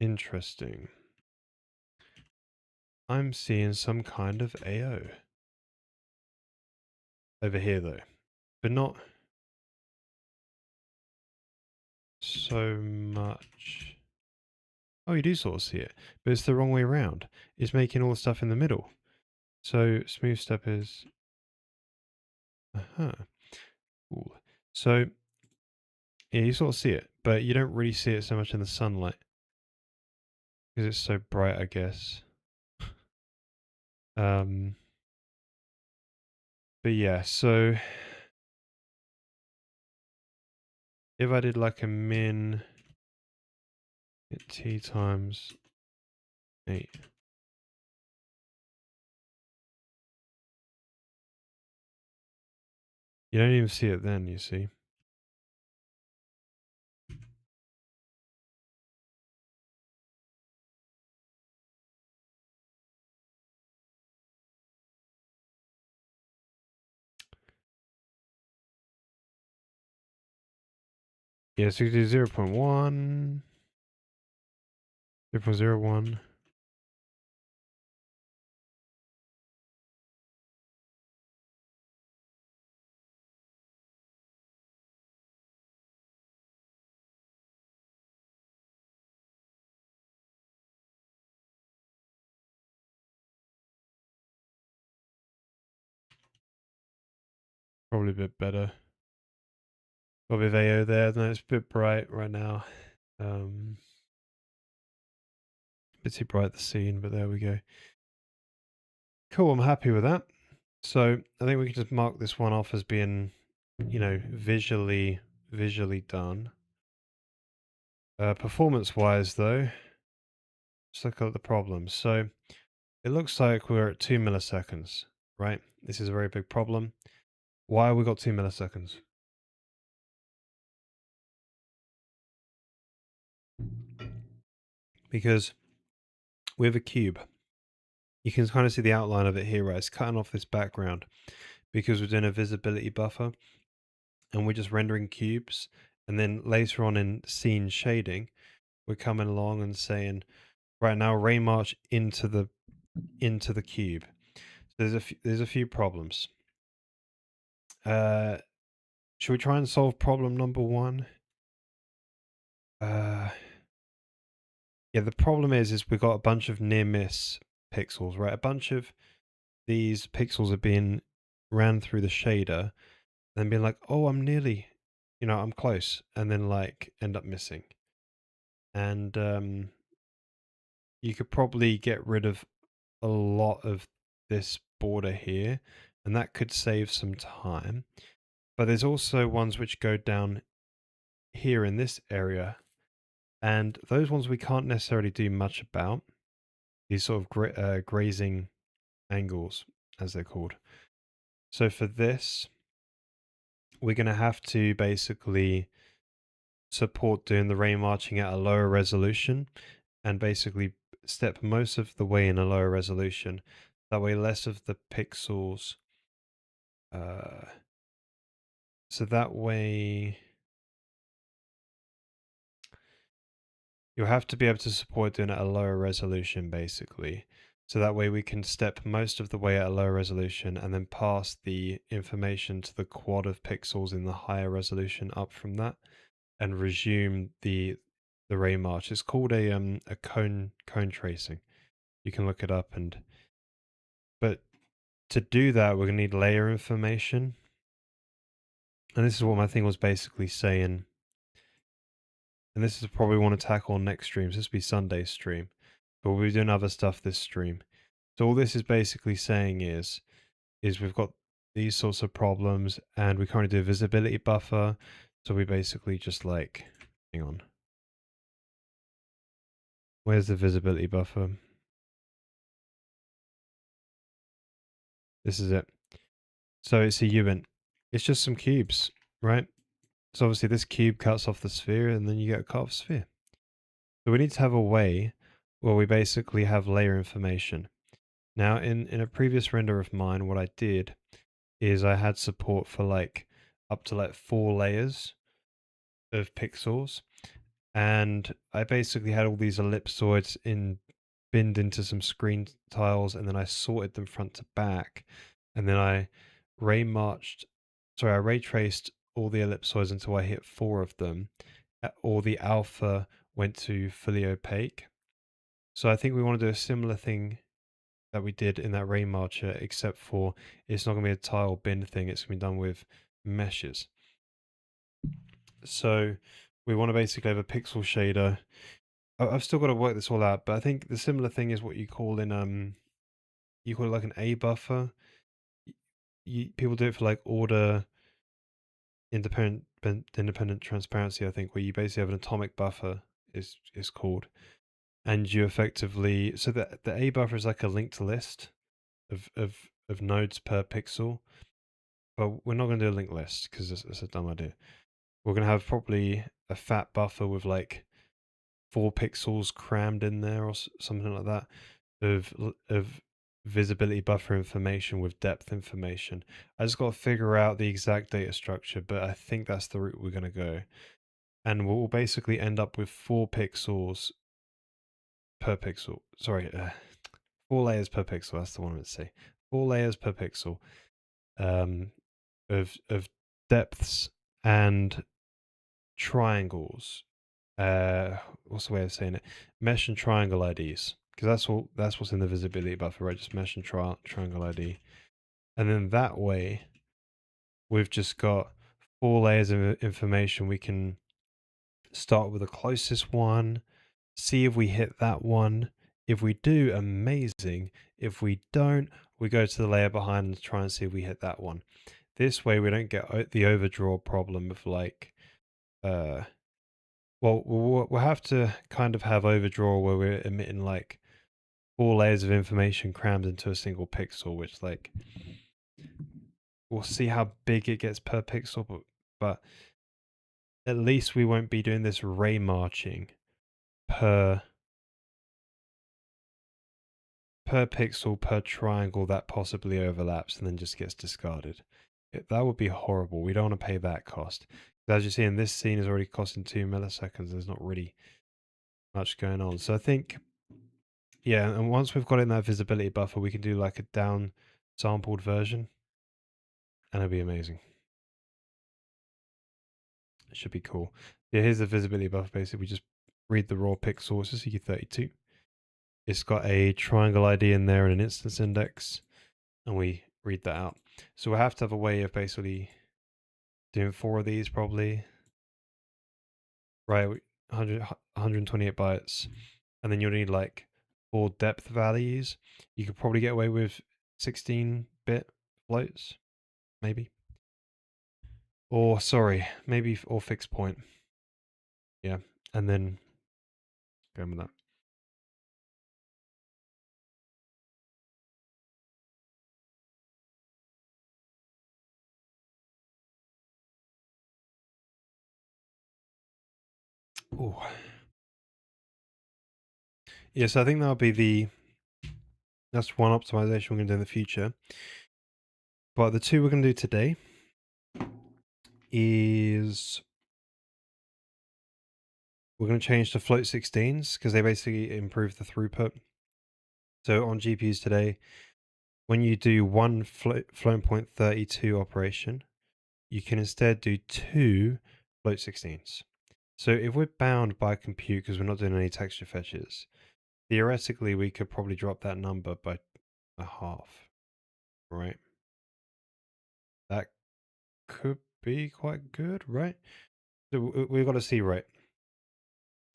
Interesting. I'm seeing some kind of AO over here, though, but not so much. Oh, you do sort of see it, but it's the wrong way around. It's making all the stuff in the middle. So smooth step is... Uh-huh. Cool. So, yeah, you sort of see it, but you don't really see it so much in the sunlight because it's so bright, I guess. Um, but yeah, so if I did like a min at t times 8, you don't even see it then, you see. Yeah, so you do 0 0.1, 0 0.01. Probably a bit better. Got a bit of AO there. No, it's a bit bright right now. A bit too bright the scene, but there we go. Cool, I'm happy with that. So I think we can just mark this one off as being, you know, visually done. Performance-wise, though, let's look at the problems. So it looks like we're at 2 milliseconds, right? This is a very big problem. Why have we got 2 milliseconds? Because we have a cube. You can kind of see the outline of it here, right? It's cutting off this background because we're doing a visibility buffer. and we're just rendering cubes. And then later on in scene shading, we're coming along and saying, right now, ray march into the cube. So there's a few problems. Uh, should we try and solve problem number one? Uh, yeah, the problem is we've got a bunch of near miss pixels, right? A bunch of these pixels are being ran through the shader, and being like, oh, I'm nearly, I'm close, and then like end up missing. And you could probably get rid of a lot of this border here, and that could save some time. But there's also ones which go down here in this area, and those ones we can't necessarily do much about. These sort of grazing angles, as they're called. So for this, we're going to have to basically support doing the ray marching at a lower resolution, and basically step most of the way in a lower resolution. That way less of the pixels, so that way you'll have to be able to support doing it at a lower resolution basically. So that way we can step most of the way at a lower resolution and then pass the information to the quad of pixels in the higher resolution up from that, and resume the ray march. It's called a cone tracing. You can look it up, but to do that we're gonna need layer information. And this is what my thing was basically saying. And this is probably want to tackle on next stream. So this will be Sunday's stream, but we'll be doing other stuff this stream. So all this is basically saying is we've got these sorts of problems, and we currently do a visibility buffer. So we basically just like, hang on. Where's the visibility buffer? This is it. So it's a uint. It's just some cubes, right? So obviously this cube cuts off the sphere, and then you get a cut off sphere. So we need to have a way where we basically have layer information. Now, in a previous render of mine, what I did is I had support for like up to like 4 layers of pixels, and I basically had all these ellipsoids binned into some screen tiles, and then I sorted them front to back, and then I ray traced all the ellipsoids until I hit 4 of them. All the alpha went to fully opaque. So I think we want to do a similar thing that we did in that ray marcher, except for it's not going to be a tile bin thing. It's going to be done with meshes. So we want to basically have a pixel shader. I've still got to work this all out, but I think the similar thing is what you call you call it like an A buffer. People do it for like order independent transparency, I think, where you basically have an atomic buffer is called, and you effectively, so that the A buffer is like a linked list of nodes per pixel, but we're not going to do a linked list because it's a dumb idea. We're going to have probably a fat buffer with like 4 pixels crammed in there or something like that of visibility buffer information with depth information. I just got to figure out the exact data structure, but I think that's the route we're going to go. And we'll basically end up with 4 pixels per pixel. Sorry, 4 layers per pixel. That's the one I would say. 4 layers per pixel of depths and triangles. What's the way of saying it? Mesh and triangle IDs, because that's what's in the visibility buffer, right? Just mesh and triangle ID, and then that way we've just got 4 layers of information. We can start with the closest one, see if we hit that one. If we do, amazing. If we don't, we go to the layer behind and try and see if we hit that one. This way we don't get the overdraw problem of like, well, we'll have to kind of have overdraw where we're emitting like 4 layers of information crammed into a single pixel, which like, we'll see how big it gets per pixel, but at least we won't be doing this ray marching per pixel per triangle that possibly overlaps and then just gets discarded. That would be horrible. We don't want to pay that cost. As you see in this scene is already costing 2 milliseconds. There's not really much going on. So I think, yeah, and once we've got in that visibility buffer, we can do like a down sampled version and it'll be amazing. It should be cool. Yeah, here's the visibility buffer. Basically, we just read the raw pixels. This is EU32. It's got a triangle ID in there and an instance index, and we read that out. So we'll have to have a way of basically doing 4 of these probably. Right, 128 bytes. And then you'll need like 4 depth values. You could probably get away with 16-bit floats, maybe. Or, sorry, maybe, or fixed point. Yeah, and then going with that. Oh. Yes, I think that'll be that's one optimization we're going to do in the future. But the two we're going to do today is we're going to change to float 16s because they basically improve the throughput. So on GPUs today, when you do one floating point 32 operation, you can instead do 2 float 16s. So if we're bound by compute because we're not doing any texture fetches, theoretically we could probably drop that number by a half, right? That could be quite good, right? So we've got to see, right?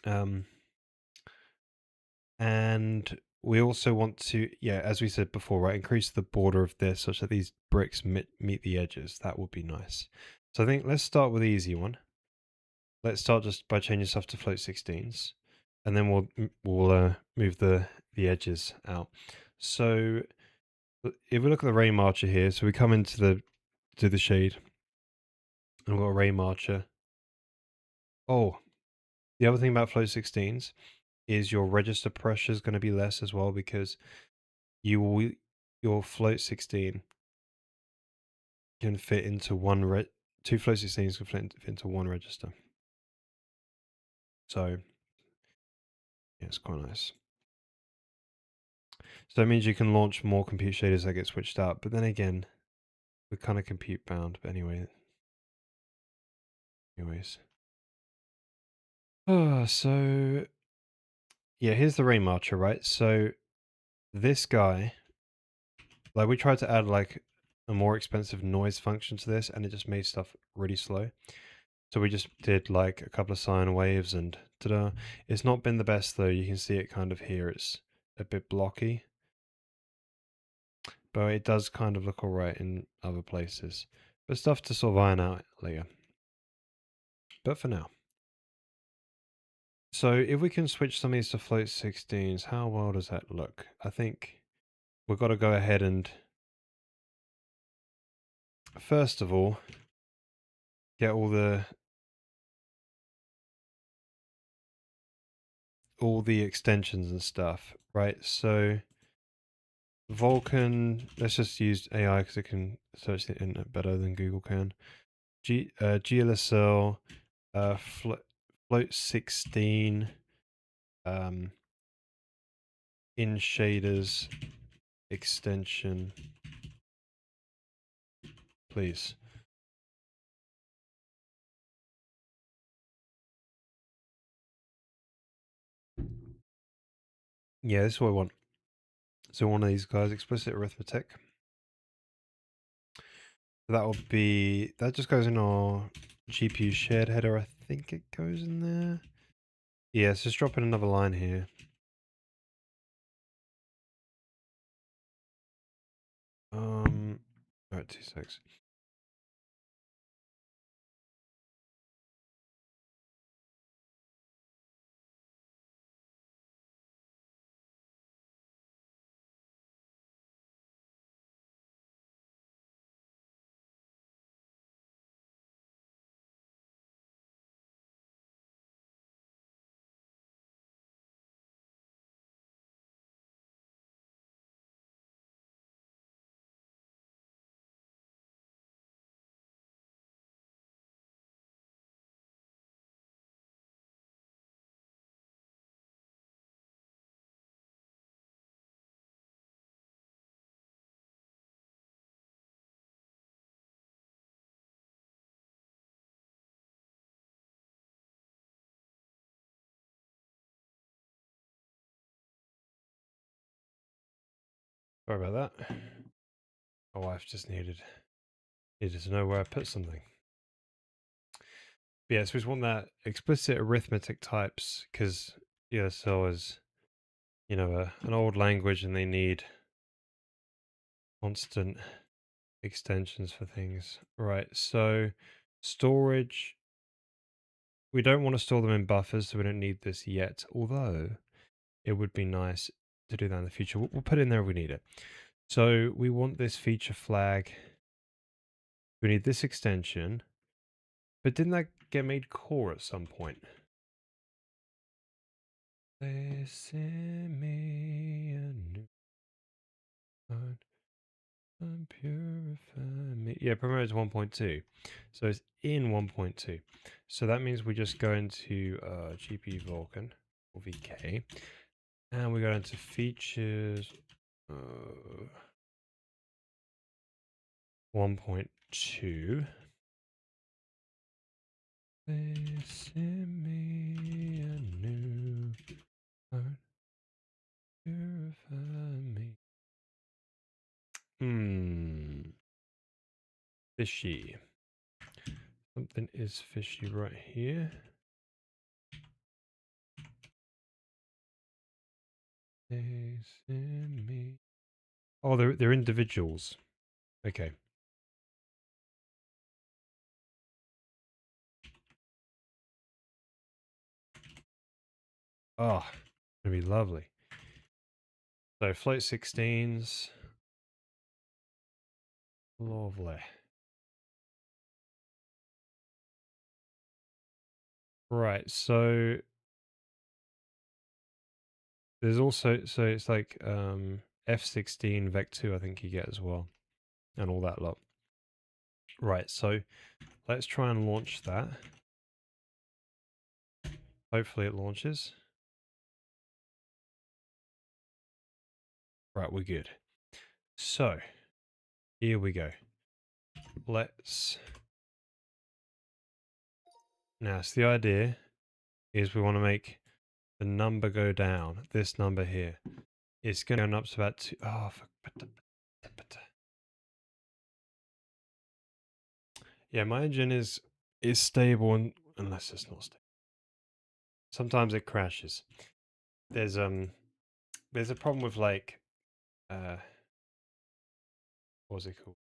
And we also want to, yeah, as we said before, right, increase the border of this such that these bricks meet the edges. That would be nice. So I think let's start with the easy one. Let's start just by changing stuff to float 16s, and then we'll move the edges out. So if we look at the ray marcher here, so we come into the shade, and we've got a ray marcher. Oh, the other thing about float 16s is your register pressure is going to be less as well because your float 16 can fit into two float 16s can fit into one register. So yeah, it's quite nice. So that means you can launch more compute shaders that get switched out. But then again, we're kind of compute bound. But anyways. So yeah, here's the ray marcher, right? So this guy, like we tried to add like a more expensive noise function to this and it just made stuff really slow. So we just did like a couple of sine waves and ta-da. It's not been the best though. You can see it kind of here. It's a bit blocky. But it does kind of look alright in other places. But stuff to sort of iron out later. But for now. So if we can switch some of these to float 16s, how well does that look? I think we've got to go ahead and first of all get all the extensions and stuff, right? So Vulkan, let's just use AI because it can search the internet better than Google can. GLSL, float 16, in shaders extension, please. Yeah, this is what I want. So one of these guys, explicit arithmetic. That will be, that just goes in our GPU shared header. I think it goes in there. Yeah, so just drop in another line here. Alright, 2 secs. Sorry about that. My wife just needed to know where I put something. But yeah, so we just want that explicit arithmetic types because ESL is, an old language and they need constant extensions for things. Right, so storage, we don't want to store them in buffers, so we don't need this yet, although it would be nice to do that in the future. We'll put it in there if we need it. So we want this feature flag. We need this extension. But didn't that get made core at some point? They send me a new heart and purify me. Yeah, promoted to 1.2. So it's in 1.2. So that means we just go into GPU Vulkan or VK. And we go into features 1.2. They send me a new heart, purify me. Fishy. Something is fishy right here. They send me. Oh, they're individuals. Okay. Oh, gonna be lovely. So float 16s. Lovely. Right, so there's also, so it's like F16 Vec2 I think you get as well. And all that lot. Right, so let's try and launch that. Hopefully it launches. Right, we're good. So, here we go. Let's... Now, so the idea is we want to make the number go down. This number here. It's going to go up to about 2... Oh, yeah, my engine is stable unless it's not stable. Sometimes it crashes. There's a problem with like what's it called?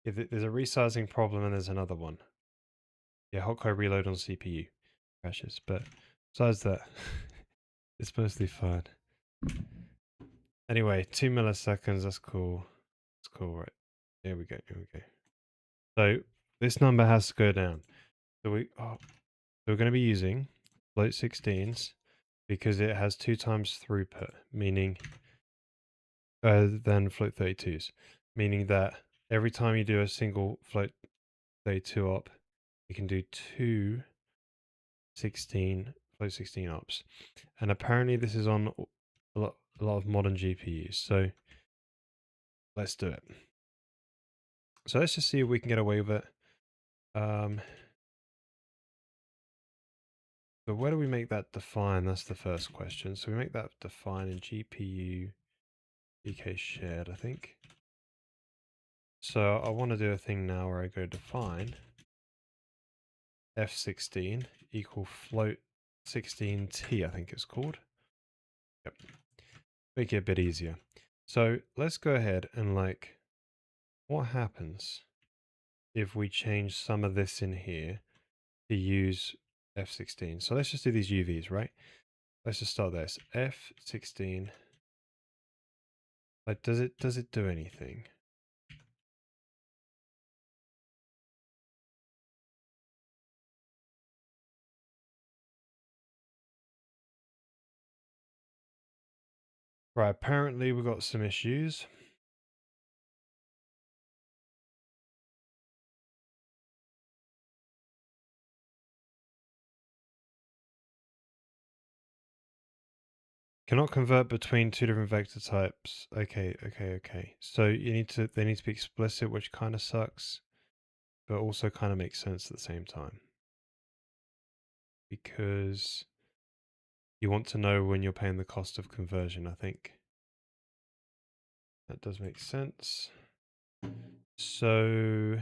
Yeah, there's a resizing problem and there's another one. Yeah, hotcode reload on CPU crashes, but besides that, it's mostly fine. Anyway, 2 milliseconds. That's cool. That's cool, right? Here we go. Here we go. So this number has to go down. So we're going to be using float 16s because it has 2 times throughput, meaning than float 32s, meaning that every time you do a single float 32 op, you can do 2 float 16 ops. And apparently this is on a lot of modern GPUs. So let's do it. So let's just see if we can get away with it. But where do we make that define? That's the first question. So we make that define in GPU VK shared, I think. So I want to do a thing now where I go define F16 equal float 16t, I think it's called. Yep. Make it a bit easier. So let's go ahead and like, what happens if we change some of this in here to use F16? So let's just do these UVs, right? Let's just start this. F16. Like, does it do anything? Right, apparently we've got some issues. Cannot convert between 2 different vector types. Okay. So they need to be explicit, which kind of sucks, but also kind of makes sense at the same time. because you want to know when you're paying the cost of conversion, I think. That does make sense. So,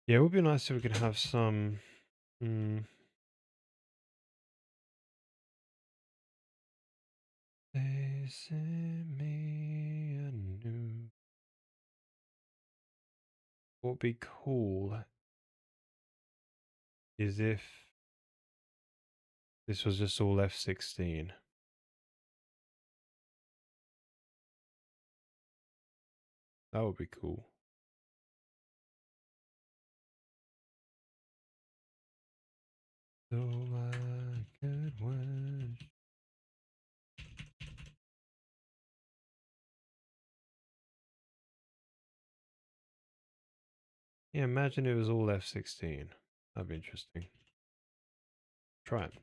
yeah, it would be nice if we could have some... They sent me a new... What would be cool is if this was just all F16. That would be cool. So I could wish. Yeah, imagine it was all F16. That'd be interesting. Try it.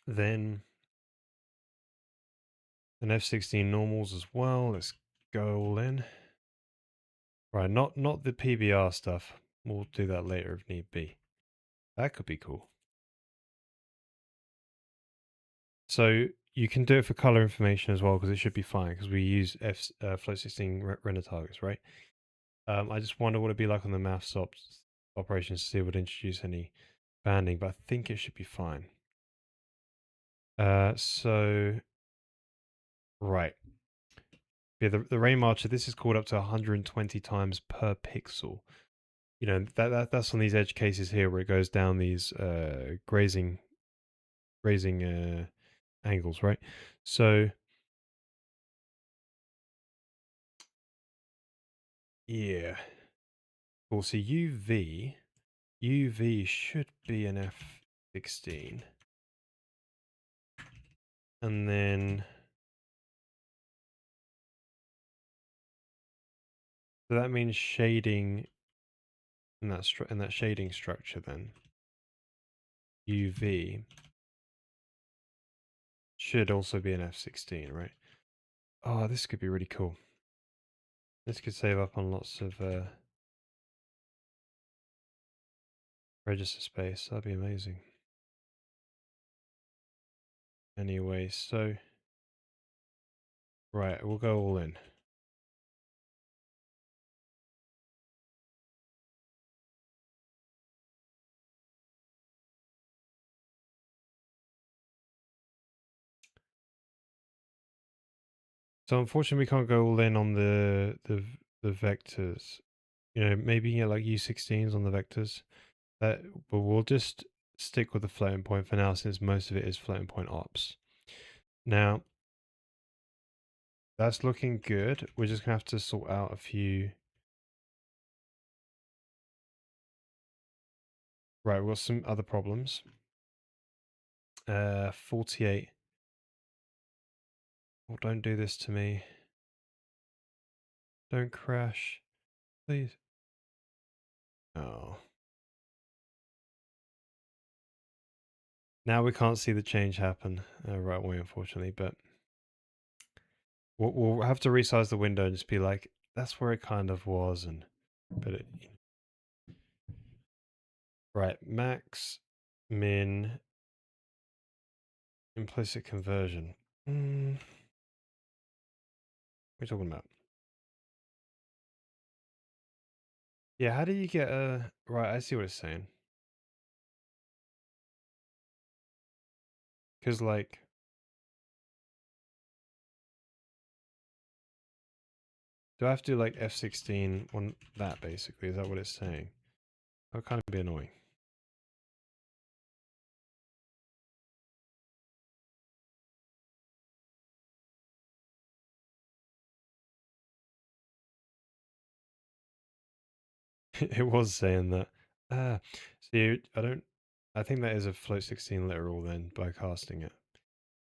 Then an F16 normals as well. Let's go all in. Right, not the PBR stuff. We'll do that later if need be. That could be cool. So you can do it for color information as well because it should be fine because we use float 16 render targets, right? I just wonder what it'd be like on the maths operations to see if it would introduce any banding, but I think it should be fine. So right. Yeah, the rain marcher, this is called up to 120 times per pixel. You know, that's on these edge cases here where it goes down these grazing angles, right? So yeah. Cool. So UV should be an F16. And then so that means shading in that shading structure then. UV should also be an F16, right? Oh, this could be really cool. This could save up on lots of register space. That'd be amazing. Anyway, so right, we'll go all in. So unfortunately, we can't go all in on the vectors. You know, maybe you get like U16s on the vectors. But we'll just stick with the floating point for now, since most of it is floating point ops. Now, that's looking good. We're just gonna have to sort out a few. Right, we've got some other problems. 48. Oh, don't do this to me. Don't crash, please. Oh. Now we can't see the change happen right away, unfortunately, but we'll have to resize the window and just be like, that's where it kind of was, and put it. Right, max, min, implicit conversion. What are you talking about? Yeah, how do you get a... Right, I see what it's saying. Because, like... Do I have to do, like, F16 on that, basically? Is that what it's saying? That would kind of be annoying. It was saying that. See, I don't... I think that is a float 16 literal then, by casting it.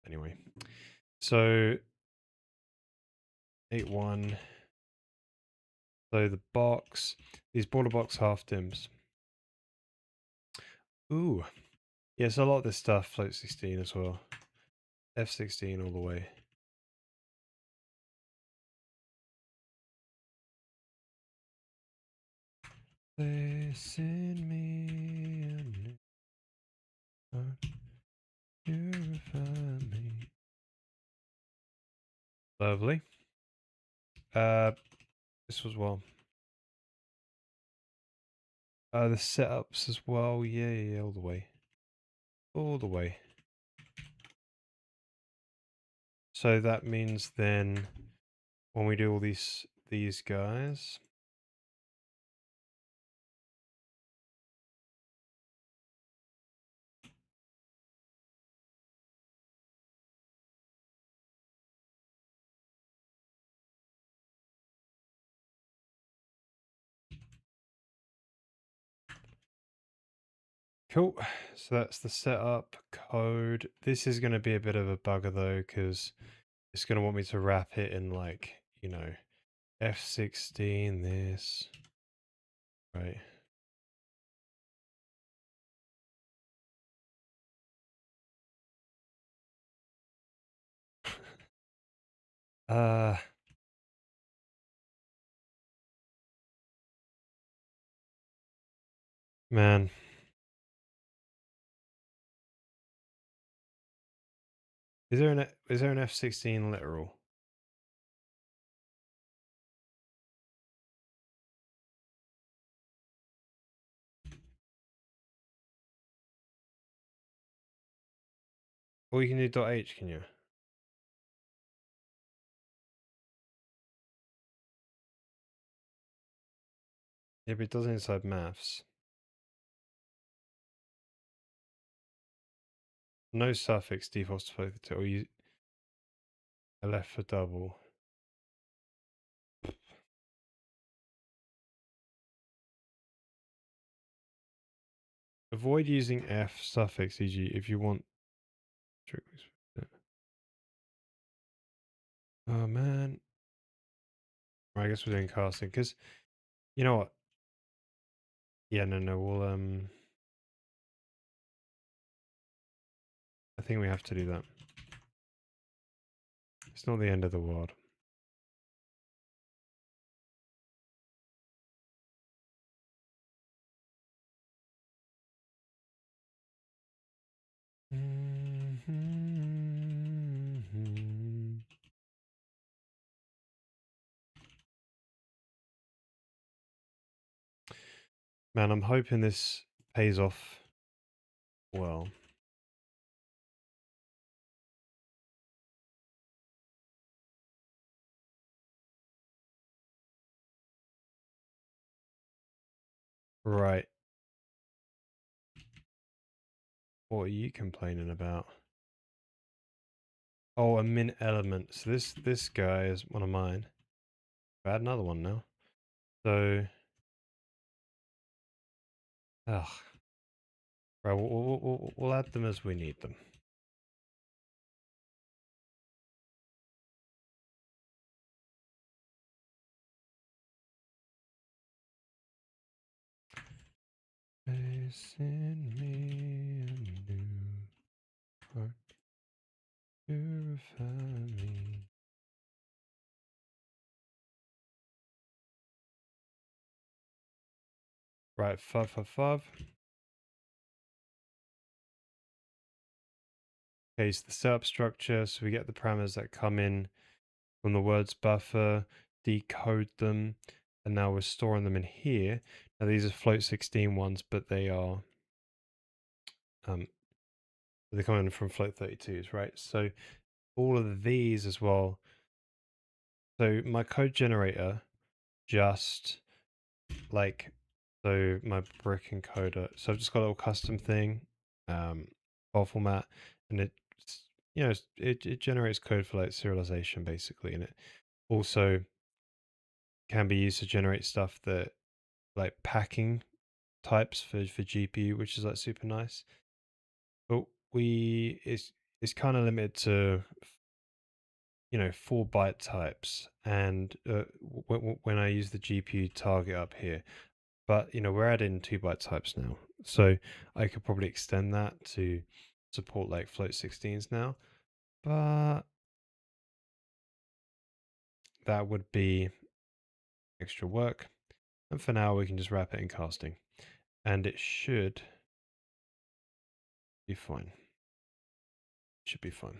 Anyway. So... 8.1... So the box, these border box half dims. Ooh. Yes, a lot of this stuff, float 16 as well. F16 all the way. They send me a new heart, purify me. Lovely. This was well. The setups as well. Yeah, yeah, yeah, all the way. All the way. So that means then when we do all these guys, cool. So that's the setup code. This is going to be a bit of a bugger though, because it's going to want me to wrap it in like, you know, F16 this, right? uh, man, is there an F16 literal? Or you can do .h, can you? Yeah, but it does inside maths. No suffix defaults to both the two. Or you a left for double. Avoid using F suffix, e.g. if you want. Oh man. I guess we're doing casting because you know what? Yeah, no, we'll I think we have to do that. It's not the end of the world. Man, I'm hoping this pays off well. Right. What are you complaining about? Oh, a mint element. So this guy is one of mine. Add another one now. So, ugh. Right, we'll add them as we need them. They send me a new heart, purify me. Right, 555. Okay, so the setup structure. So we get the parameters that come in from the words buffer, decode them, and now we're storing them in here. Now these are float 16 ones, but they are um, they're coming from float 32s, right? So all of these as well. So my code generator just like so my brick encoder. So I've just got a little custom thing, file format, and it generates code for like serialization basically, and it also can be used to generate stuff that like packing types for GPU, which is like super nice. But it's kind of limited to 4 byte types, and when I use the GPU target up here, but we're adding 2 byte types now, so I could probably extend that to support like float 16s now, but that would be extra work. And for now, we can just wrap it in casting, and it should be fine. Should be fine.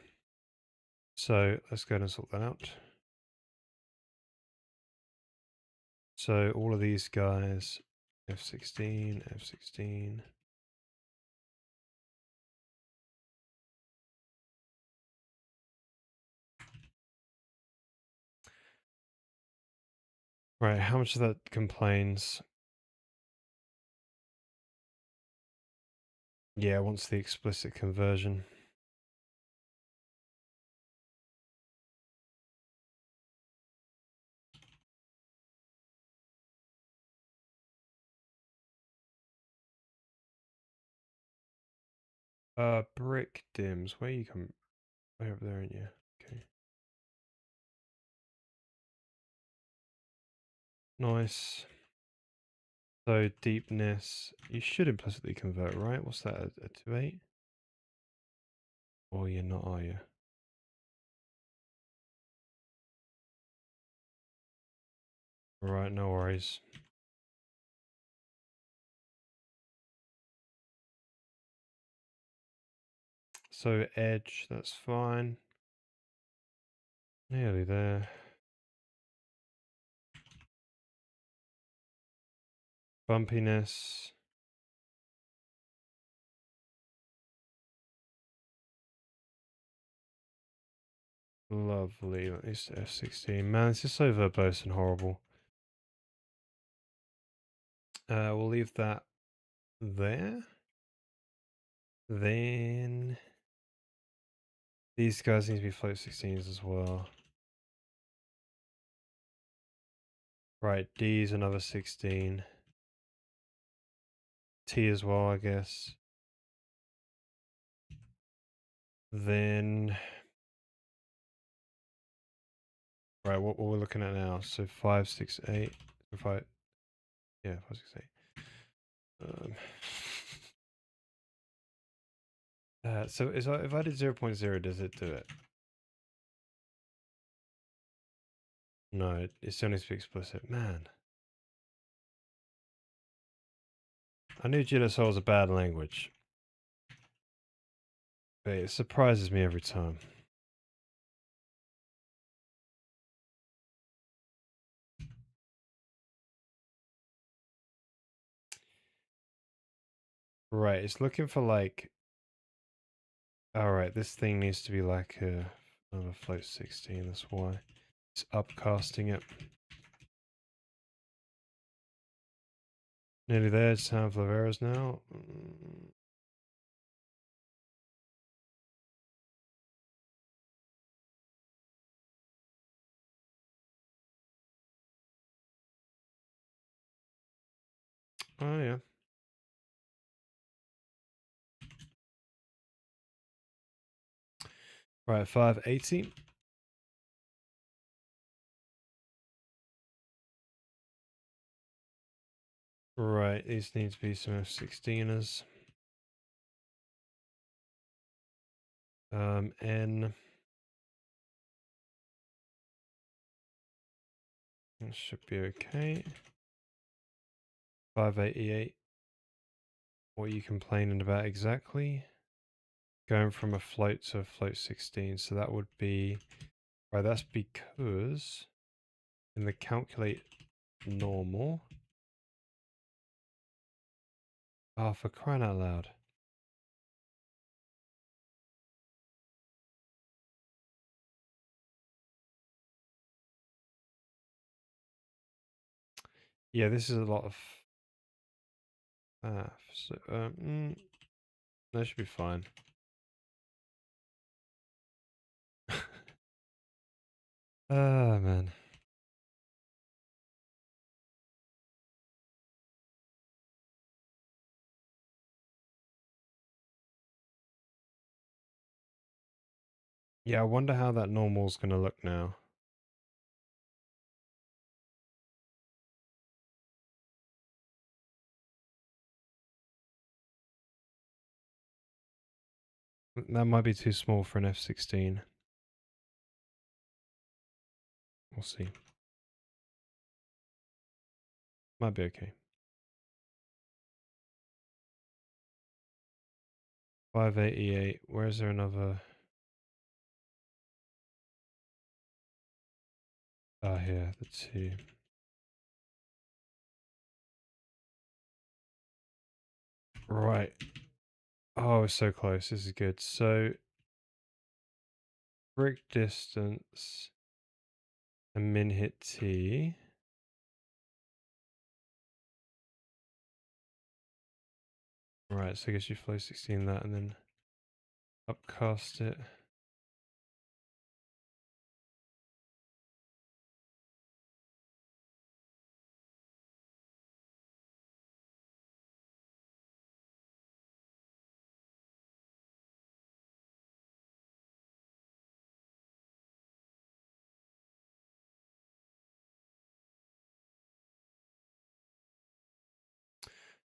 So let's go ahead and sort that out. So all of these guys, F16, F16. Right, how much of that complains? Yeah, wants the explicit conversion. Brick dims. Where you come? Way over there, aren't you? Okay. Nice. So deepness, you should implicitly convert, right? What's that? A 2.8? Or you're not, are you? Right, no worries. So edge, that's fine. Nearly there. Bumpiness. Lovely. At least F16. Man, this is so verbose and horrible. We'll leave that there. Then these guys need to be float 16s as well. Right, D's another 16. T as well, I guess. Then, right, what we're looking at now. So 5, 6, 8. 5, yeah, 5, 6, 8. So if I did 0.0, does it do it? No, it still needs to be explicit. Man. I knew GLSL was a bad language, but it surprises me every time. Right, it's looking for like... Alright, this thing needs to be like another float 16, that's why. It's upcasting it. Nearly there, it's time for errors now. Oh yeah. Right, 580. Right, these need to be some F16ers. N. That should be okay. 588. What are you complaining about exactly? Going from a float to a float 16, so that would be... Right, that's because in the calculate normal... Oh, for crying out loud. Yeah, this is a lot of... so, that should be fine. Ah, man. Yeah, I wonder how that normal's gonna look now. That might be too small for an F-16. We'll see. Might be okay. 588. Where is there another? Ah, here, the 2. Right. Oh, it's so close. This is good. So, brick distance and min hit T. Right, so I guess you flow 16 that and then upcast it.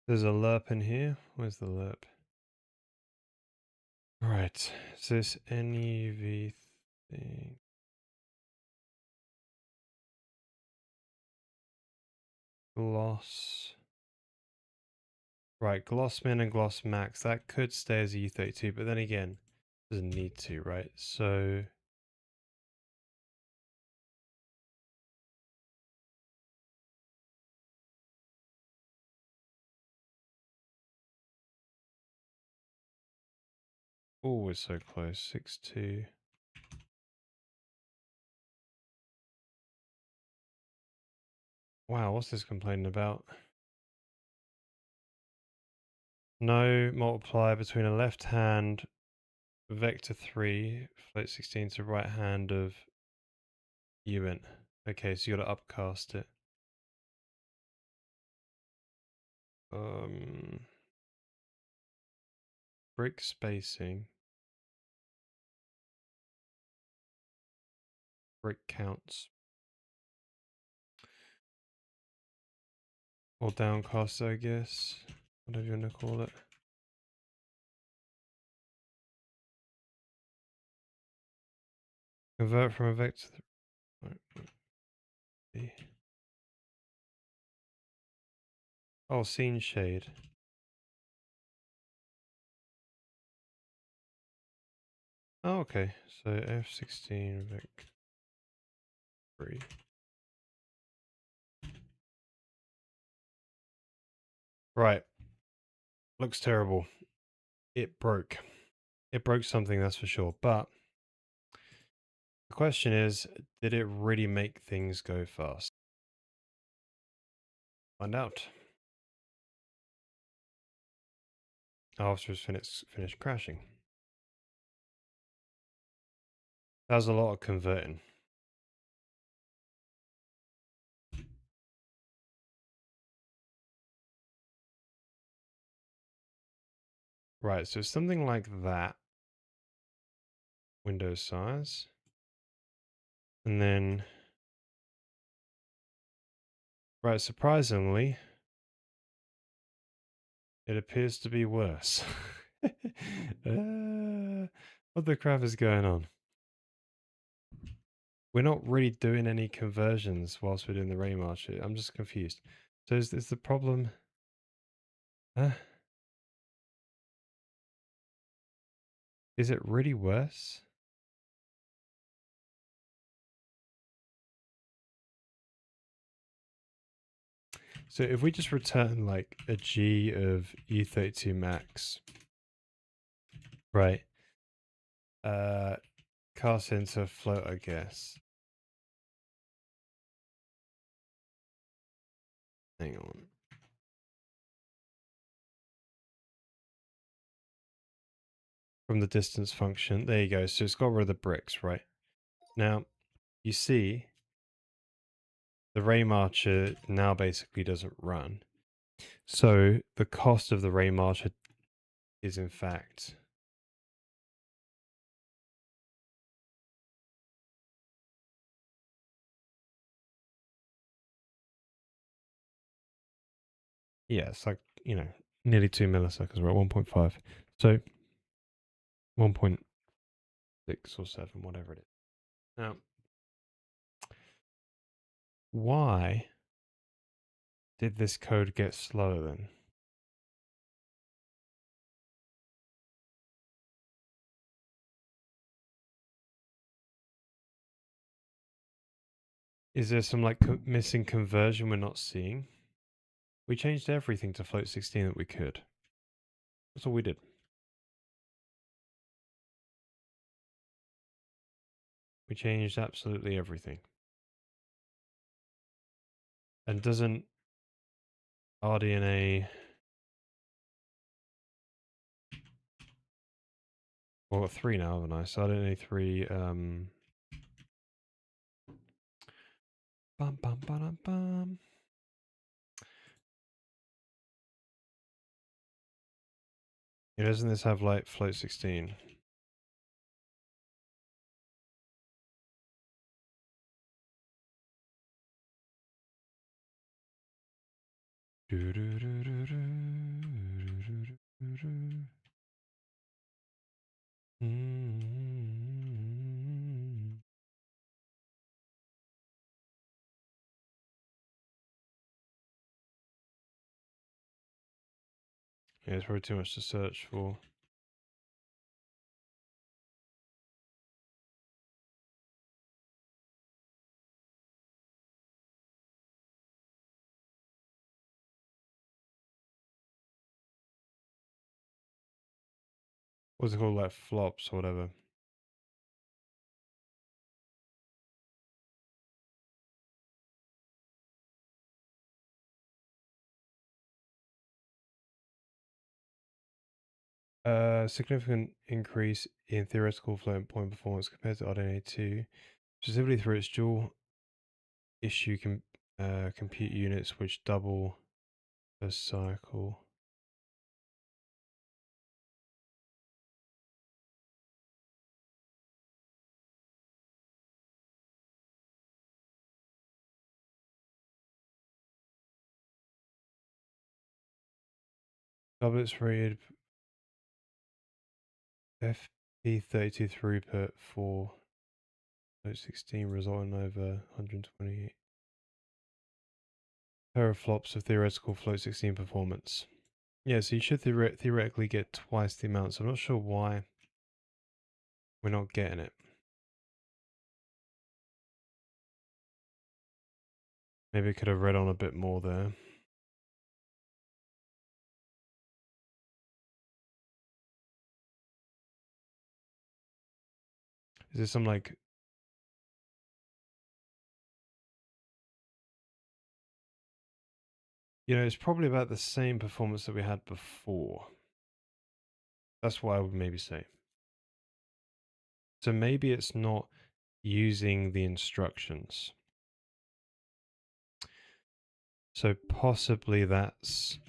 There's a lerp in here. Where's the lerp? Right, is this NEV thing? Gloss. Right, gloss min and gloss max. That could stay as a U32, but then again, doesn't need to, right? So, always so close. 6.2. Wow, what's this complaining about? No multiply between a left hand vector 3, float 16 to right hand of Uint. Okay, so you gotta upcast it. Brick spacing. Brick counts. Or downcast, I guess. Whatever you wanna call it. Convert from a vector. Oh, scene shade. Oh, okay. So F16 vec 3. Right. Looks terrible. It broke. It broke something, that's for sure. But the question is, did it really make things go fast? Find out. After it's finished crashing. That was a lot of converting. Right, so something like that. Window size. And then, right, surprisingly, it appears to be worse. What the crap is going on? We're not really doing any conversions whilst we're doing the Ray March. I'm just confused. So is the problem? Is it really worse? So if we just return like a G of U32 max, right? Cast into float, I guess. Hang on. From the distance function. There you go. So it's got rid of the bricks, right? Now, you see, the Ray Marcher now basically doesn't run. So the cost of the Ray Marcher is in fact Yeah, it's like, nearly 2 milliseconds, right? 1.5. So 1.6 or 7, whatever it is. Now, why did this code get slower then? Is there some like missing conversion we're not seeing? We changed everything to float 16 that we could. That's all we did. We changed absolutely everything. And doesn't RDNA... Well, I've got 3 now, haven't I? So RDNA 3... Bum, bum, bum, bum. Doesn't this have like float 16? Yeah, it's probably too much to search for. What's it called? Like flops or whatever. Significant increase in theoretical floating point performance compared to RDNA 2, specifically through its dual issue compute units, which double per cycle. Doublets rated FP32 throughput for Note 16, resulting over 120 teraflops of theoretical float 16 performance. Yeah, so you should theoretically get twice the amount. So I'm not sure why we're not getting it. Maybe I could have read on a bit more there. Is there some like... it's probably about the same performance that we had before. That's what I would maybe say. So maybe it's not using the instructions. So possibly that's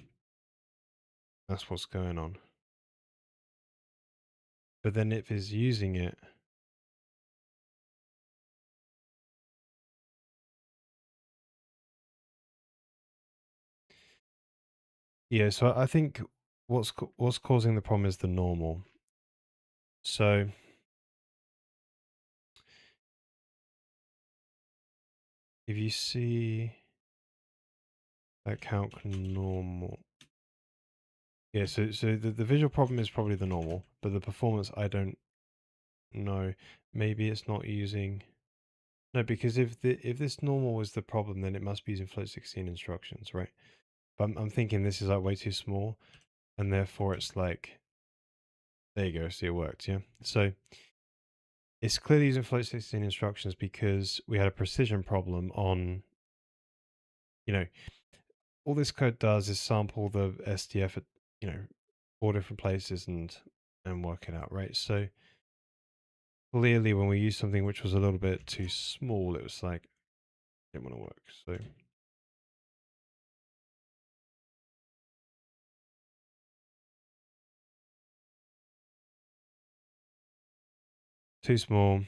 what's going on. But then if it's using it, yeah. So I think what's causing the problem is the normal. So if you see that calc normal, yeah. So the visual problem is probably the normal, but the performance I don't know. Maybe it's not using... No, because if this normal was the problem, then it must be using float 16 instructions, right? But I'm thinking this is like way too small, and therefore it's like, there you go, see, it worked, yeah? So it's clearly using float 16 instructions because we had a precision problem on, all this code does is sample the SDF at, 4 different places and work it out, right? So clearly when we used something which was a little bit too small, it was like, it didn't want to work, so... Too small.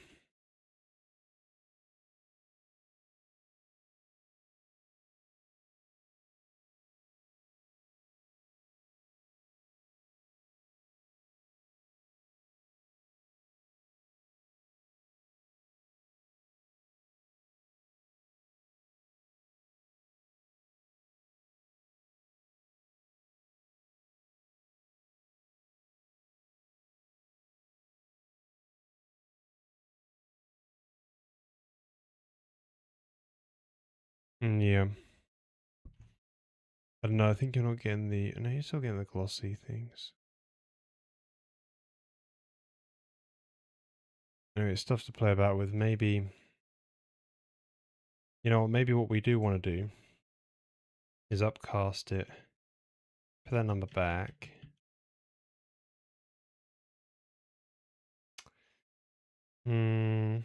Yeah. I don't know. I think you're not getting the. No, you're still getting the glossy things. Anyway, it's stuff to play about with. Maybe, maybe what we do want to do is upcast it, put that number back. Hmm.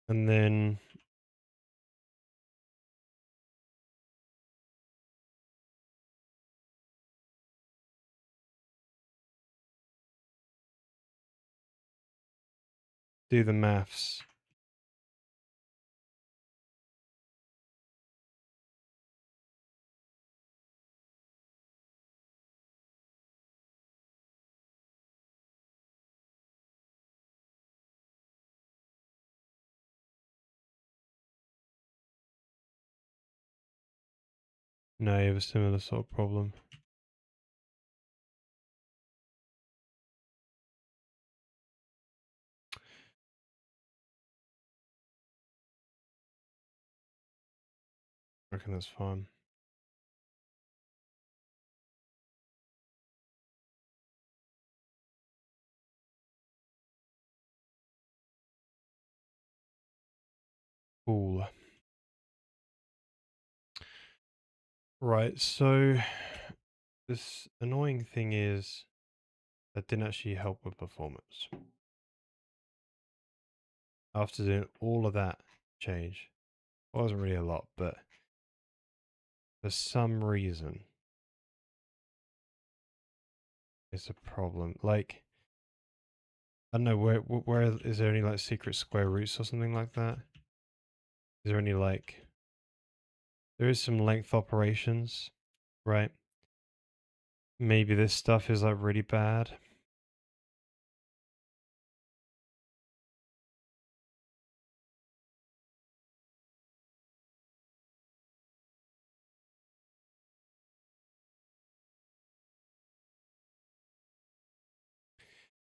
And then do the maths. No, you have a similar sort of problem. I reckon that's fine. Cool. Right, so this annoying thing is that didn't actually help with performance. After doing all of that change, wasn't really a lot, but for some reason, it's a problem. Like, I don't know, where is there any like secret square roots or something like that? Is there any like, there is some length operations, right? Maybe this stuff is like really bad.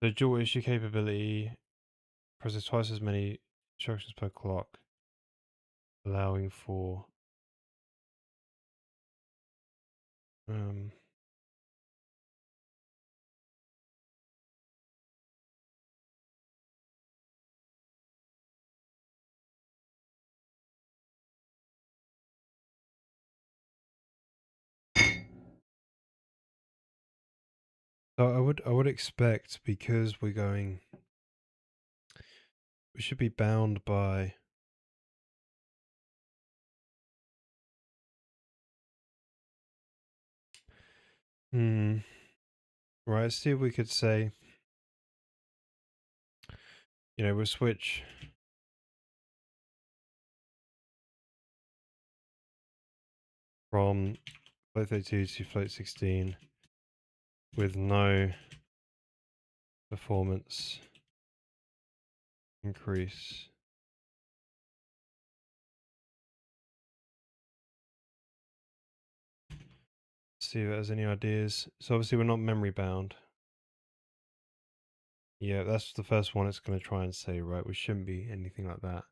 The dual issue capability processes twice as many instructions per clock, allowing for um so I would expect, because we're going, we should be bound by hmm right, let's see if we could say, we'll switch from float 32 to float 16 with no performance increase. See if it has any ideas. So obviously we're not memory bound. Yeah, that's the first one it's going to try and say, right? We shouldn't be anything like that.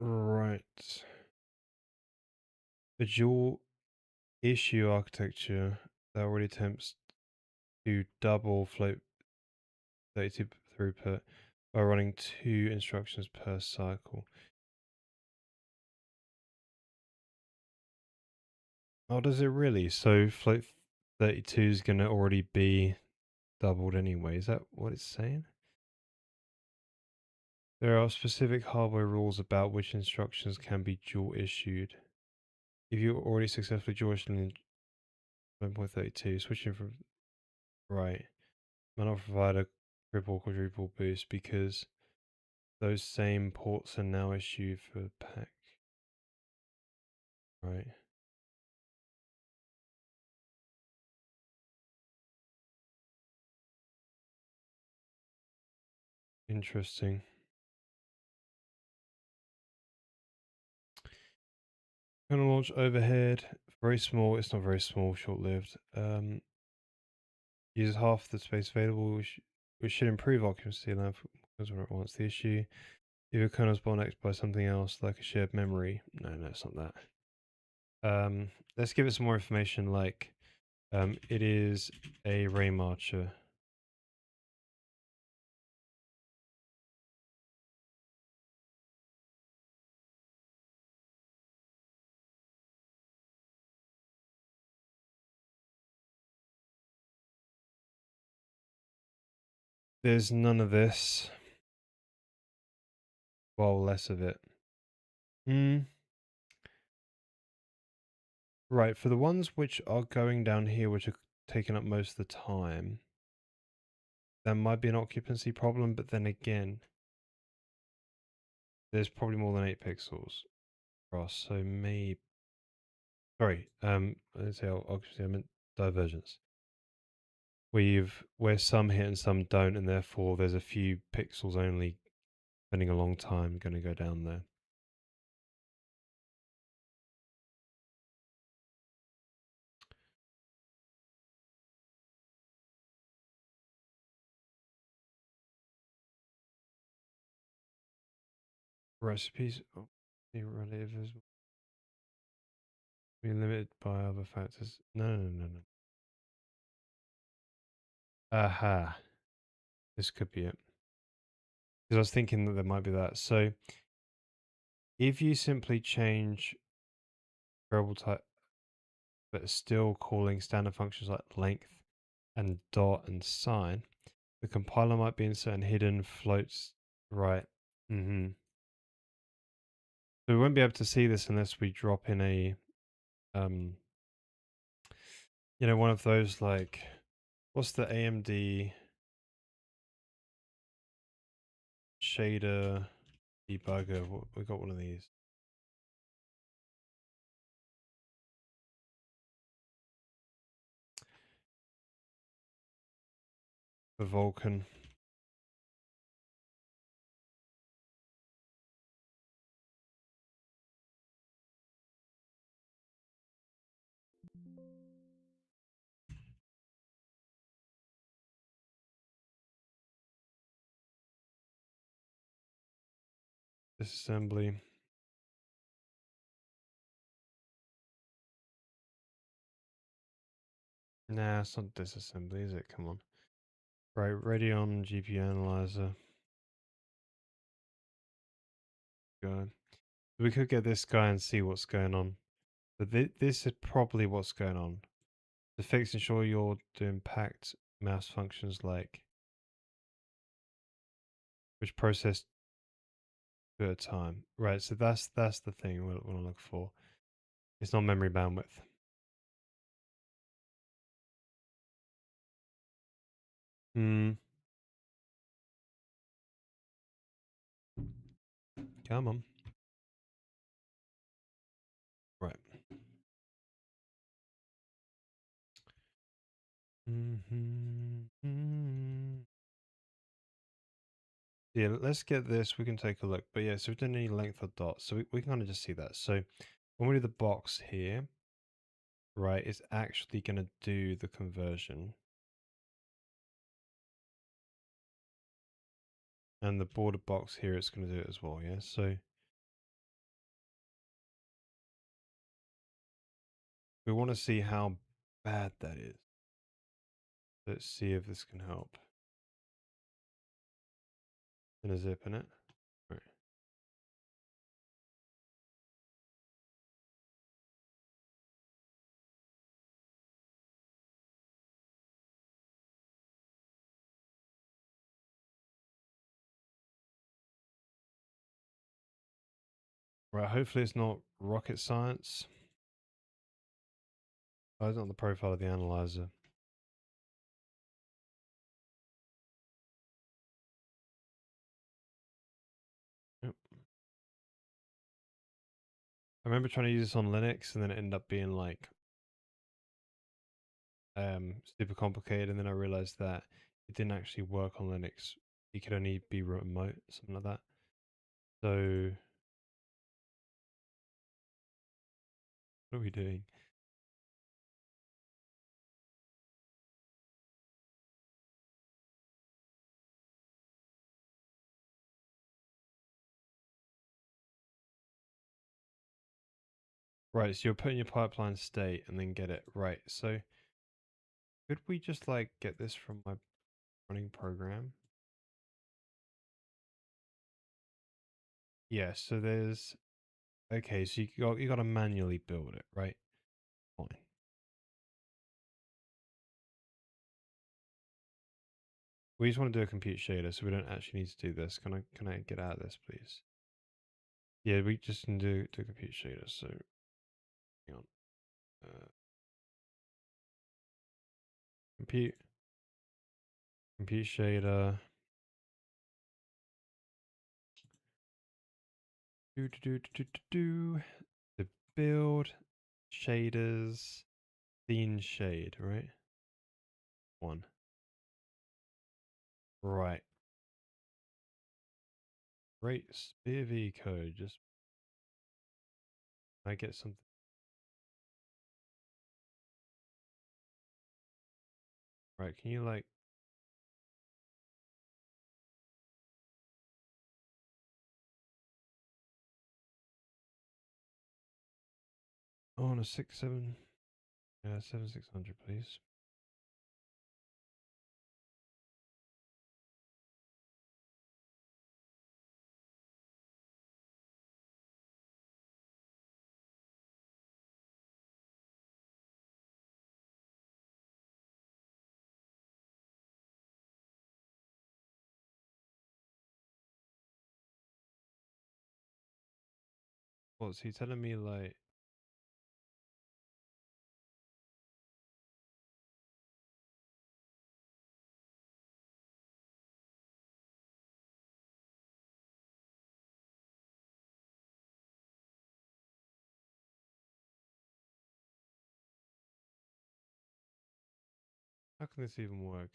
Right. The dual issue architecture that already attempts to double float 32 throughput by running 2 instructions per cycle. Oh, does it really? So float 32 is going to already be doubled anyway. Is that what it's saying? There are specific hardware rules about which instructions can be dual issued. If you already successfully dual issued in 1.32, switching from right, might not provide a triple quadruple boost because those same ports are now issued for pack, right? Interesting. Gonna launch overhead. Very small. It's not very small. Short-lived. Uses half the space available, which should improve occupancy and because where it wants. The issue, if your kernel's bottlenecked by something else like a shared memory. No, it's not that. Let's give it some more information. Like, it is a Ray Marcher. There's none of this. Well, less of it. Hmm. Right, for the ones which are going down here, which are taking up most of the time, there might be an occupancy problem, but then again, there's probably more than 8 pixels across, so maybe... Sorry, let's say occupancy, I meant divergence. Where some hit and some don't, and therefore there's a few pixels only, spending a long time, going to go down there. Recipes, relative as be limited by other factors. No. Aha, this could be it. Because I was thinking that there might be that. So if you simply change variable type, but still calling standard functions like length and dot and sign, the compiler might be in certain hidden floats. Right. Mm-hmm. So we won't be able to see this unless we drop in a, one of those, like, what's the AMD shader debugger? We got one of these. The Vulkan. Disassembly. Nah, it's not disassembly, is it? Come on. Right, Radeon GPU analyzer. Go. We could get this guy and see what's going on. But this is probably what's going on. To fix, ensure you're doing packed mouse functions like which process at a time. Right, so that's the thing we want to look for. It's not memory bandwidth. Hmm. Come on. Right. Mm-hmm. Yeah, let's get this. We can take a look. But yeah, so we don't need length or dots. So we can kind of just see that. So when we do the box here, right, it's actually going to do the conversion. And the border box here, it's going to do it as well, yeah? So we want to see how bad that is. Let's see if this can help. And a zip in it. Right. Right, hopefully it's not rocket science. Oh, it's not the profile of the analyzer. I remember trying to use this on Linux and then it ended up being like super complicated, and then I realized that it didn't actually work on Linux. It could only be remote, something like that. So what are we doing? Right, so you're putting your pipeline state and then get it right. So could we just like get this from my running program? Yeah, so there's okay, so you got to manually build it, right? Fine. We just want to do a compute shader, so we don't actually need to do this. Can I get out of this, please? Yeah, we just can do compute shader. So hang on. Compute compute shader. Do. The build shaders scene shade, right? One. Right. Great spear V code. Just I get something. Right, can you like on a 7600 please. What's he telling me like how can this even work?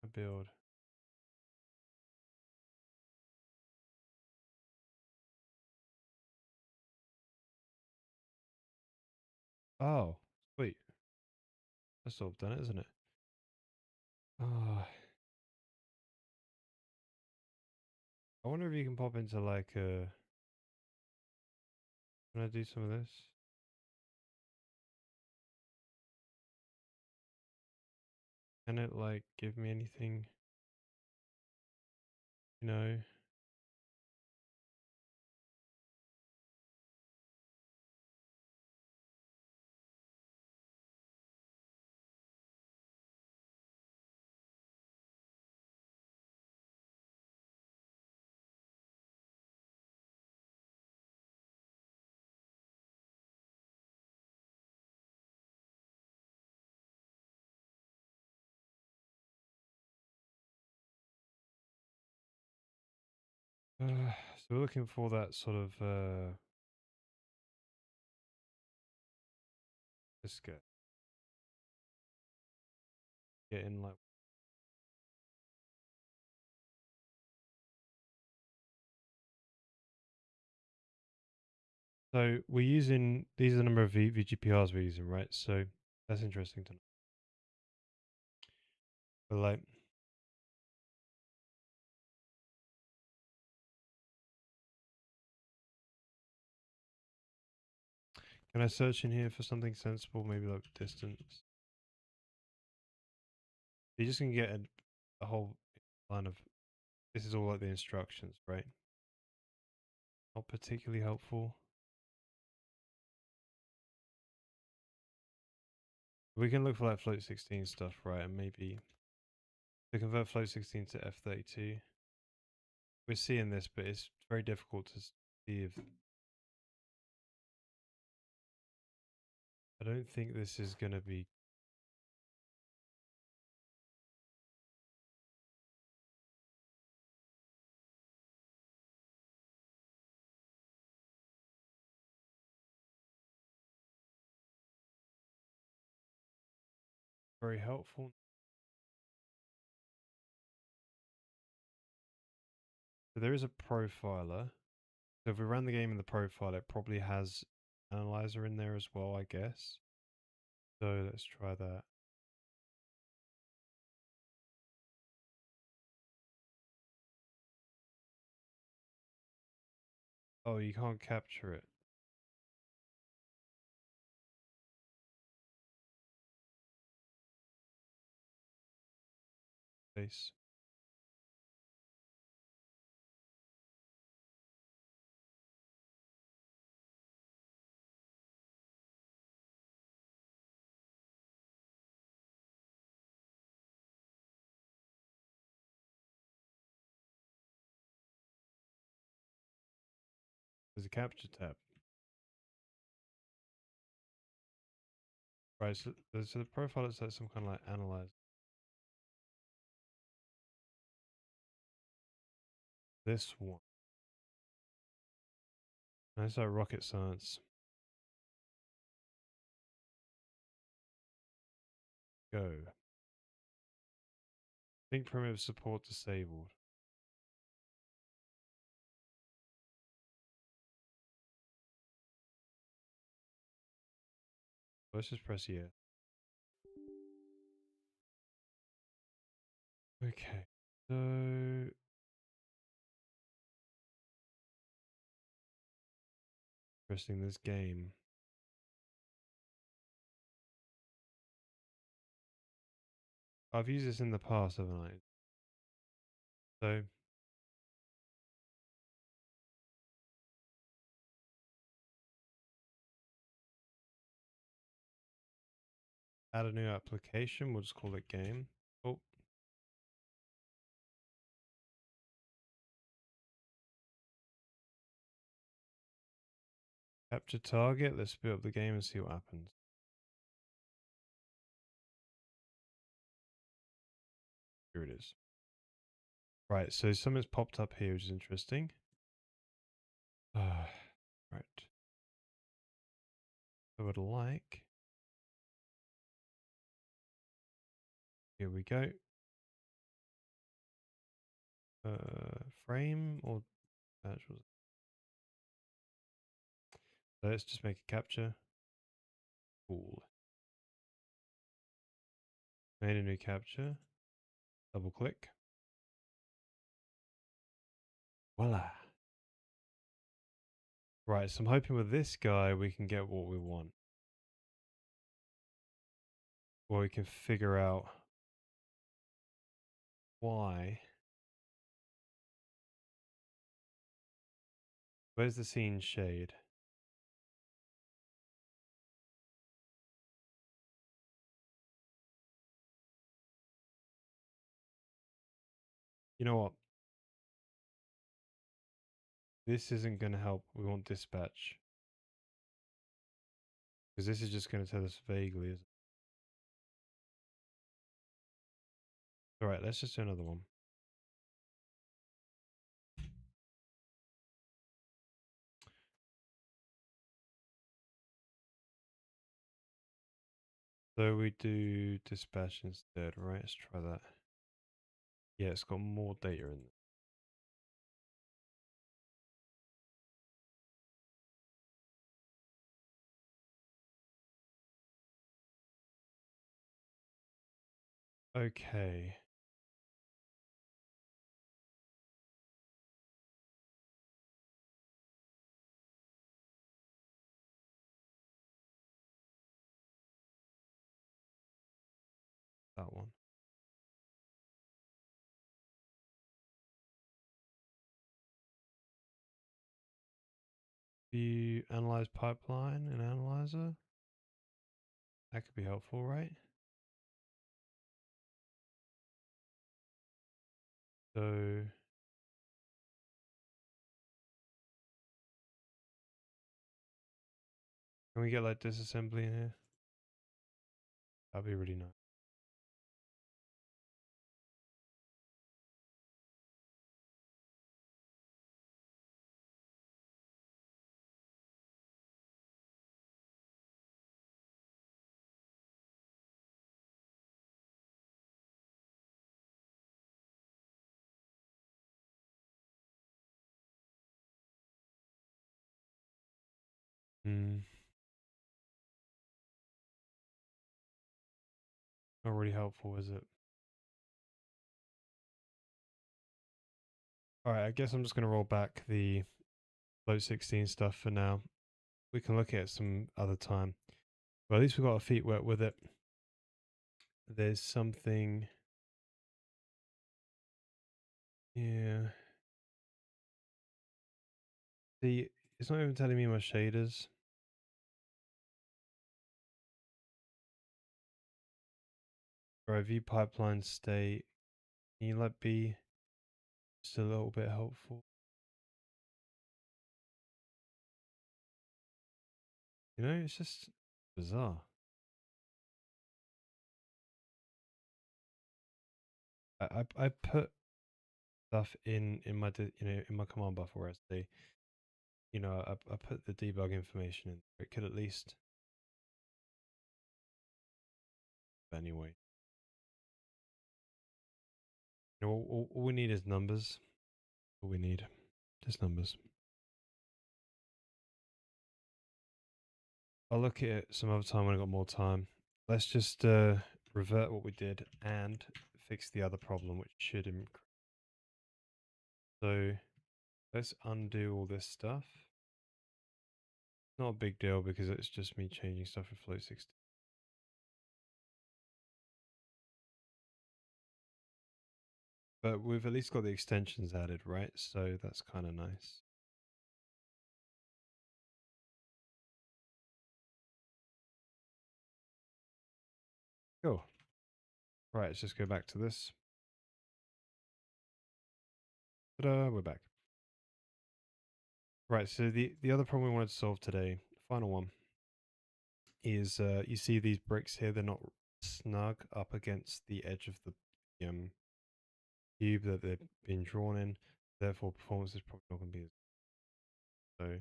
A build. Oh, sweet. That's all done it, isn't it? Oh, I wonder if you can pop into like can I do some of this? Can it like give me anything? You know? So we're looking for that sort of this guy getting like so we're using these are the number of VGPRs we're using, right? So that's interesting to know. But like can I search in here for something sensible, maybe like distance? You're just gonna get a whole line of this is all like the instructions, right? Not particularly helpful. We can look for like float 16 stuff, right? And maybe to convert float 16 to F32. We're seeing this, but it's very difficult to see if I don't think this is gonna be very helpful. So there is a profiler. So if we run the game in the profile, it probably has analyzer in there as well, I guess. So let's try that. Oh, you can't capture it. Base. There's a capture tab. Right, so the profile looks like some kind of like analyzer. This one. That's like rocket science. Go. Think primitive support disabled. Let's just press yes. Okay. So interesting this game. I've used this in the past, haven't I? So add a new application, we'll just call it game. Oh, capture target. Let's boot up the game and see what happens. Here it is. Right, so something's popped up here, which is interesting. Right. I would like. Here we go. Frame or actual. So let's just make a capture. Cool. Made a new capture. Double click. Voila. Right, so I'm hoping with this guy we can get what we want. Or we can figure out why. Where's the scene shade? You know what? This isn't going to help. We want dispatch. Because this is just going to tell us vaguely. Alright, let's just do another one. So we do dispatch instead, right? Let's try that. Yeah, it's got more data in there. Okay. That one. View analyze pipeline in analyzer. That could be helpful, right? So can we get like disassembly in here? That'd be really nice. Mm, not really helpful, is it? All right, I guess I'm just gonna roll back the float 16 stuff for now. We can look at it some other time. But at least we got our feet wet with it. There's something. Yeah. See, it's not even telling me my shaders. Or view pipeline state. Can you like be just a little bit helpful? You know, it's just bizarre. I put stuff in my in my command buffer where I say, I put the debug information in. It could at least anyway. You know, all we need is numbers. All we need, just numbers. I'll look at it some other time when I got more time. Let's just revert what we did and fix the other problem, which should improve. So let's undo all this stuff. Not a big deal because it's just me changing stuff with float 16. But we've at least got the extensions added, right? So that's kind of nice. Cool. Right, let's just go back to this. Ta-da, we're back. Right, so the other problem we wanted to solve today, final one, is you see these bricks here, they're not snug up against the edge of the cube that they've been drawn in. Therefore, performance is probably not going to be as so.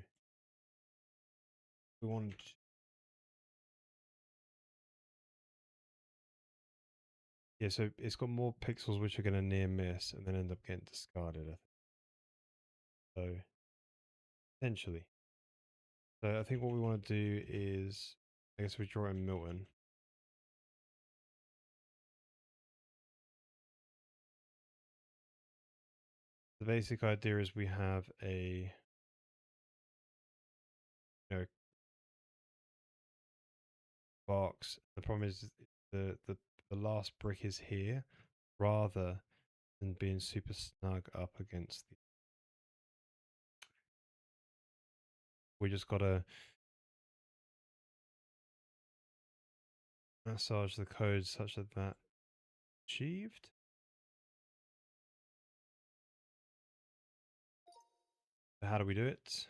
We want, yeah. So it's got more pixels which are going to near miss and then end up getting discarded. I think. So potentially. So I think what we want to do is, I guess we draw in Milton. The basic idea is we have a, box. The problem is the last brick is here rather than being super snug up against the. We just gotta massage the code such that that achieved. So how do we do it?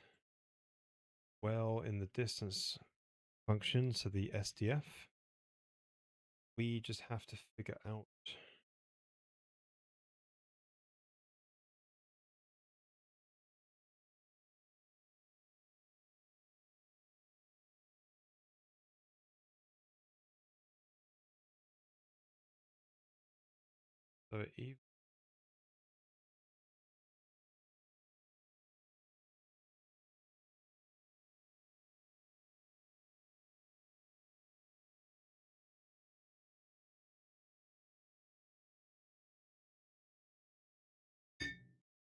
Well, in the distance function, so the SDF, we just have to figure out. So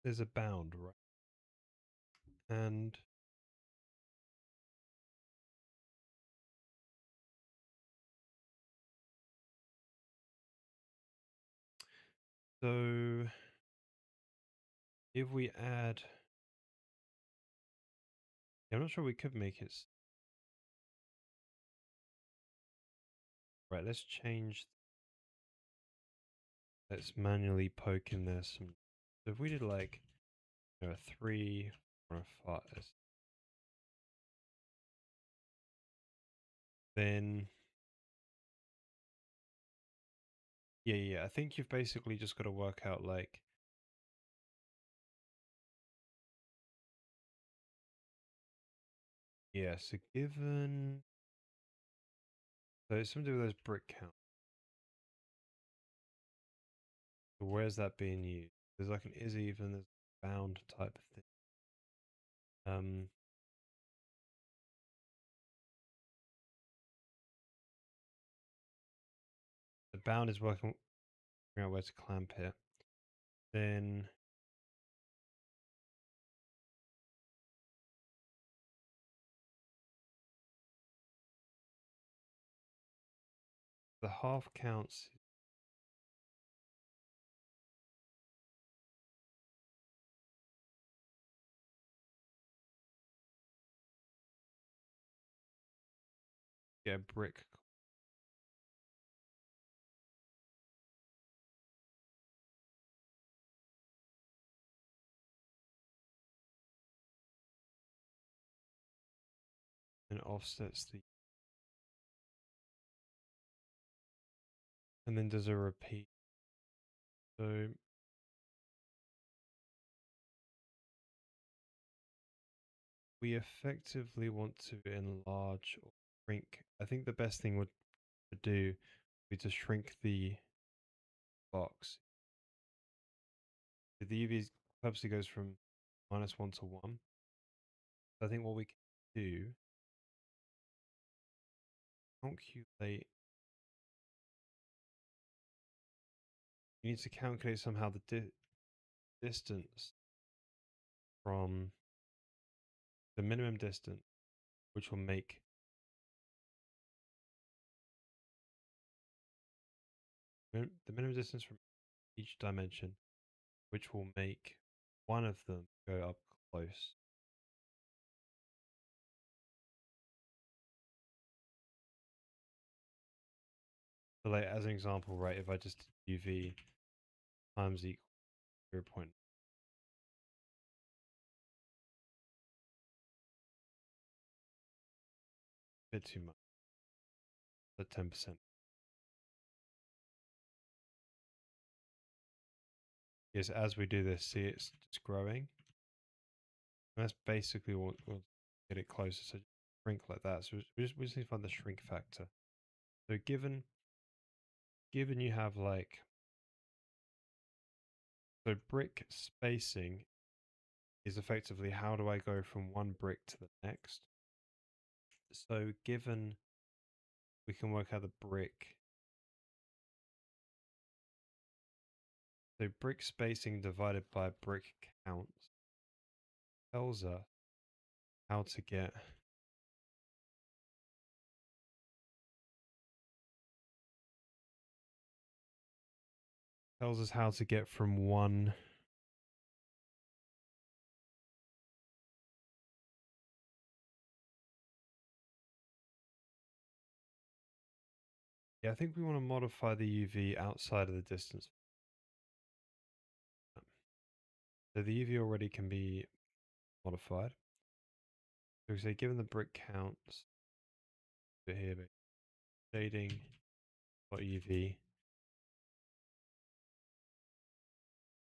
there's a bound, right? And so if we add, yeah, I'm not sure we could make it. Right, let's change. Let's manually poke in there some. So if we did like a 3 or a 5, then yeah, I think you've basically just got to work out like, yeah, so given, so it's something to do with those brick count. So where's that being used? There's like an is even, there's bound type of thing. bound is working out where to clamp it. Then the half counts. Get a brick. And offsets the, and then does a repeat. So we effectively want to enlarge or shrink. I think the best thing would to do would be to shrink the box. The UV purposely goes from -1 to 1. I think what we can do, calculate. You need to calculate somehow the distance from the minimum distance, which will make the minimum distance from each dimension, which will make one of them go up close. So, like as an example, right? If I just UV times equal 0. Bit too much, at 10%. Yes, as we do this, see it's just growing. And that's basically what will get it closer. So shrink like that. So we just need to find the shrink factor. So given you have like, so brick spacing is effectively how do I go from one brick to the next. So given we can work out the brick. So brick spacing divided by brick count tells us how to get from one. Yeah, I think we want to modify the UV outside of the distance. So the UV already can be modified. So we say given the brick counts here, shading UV,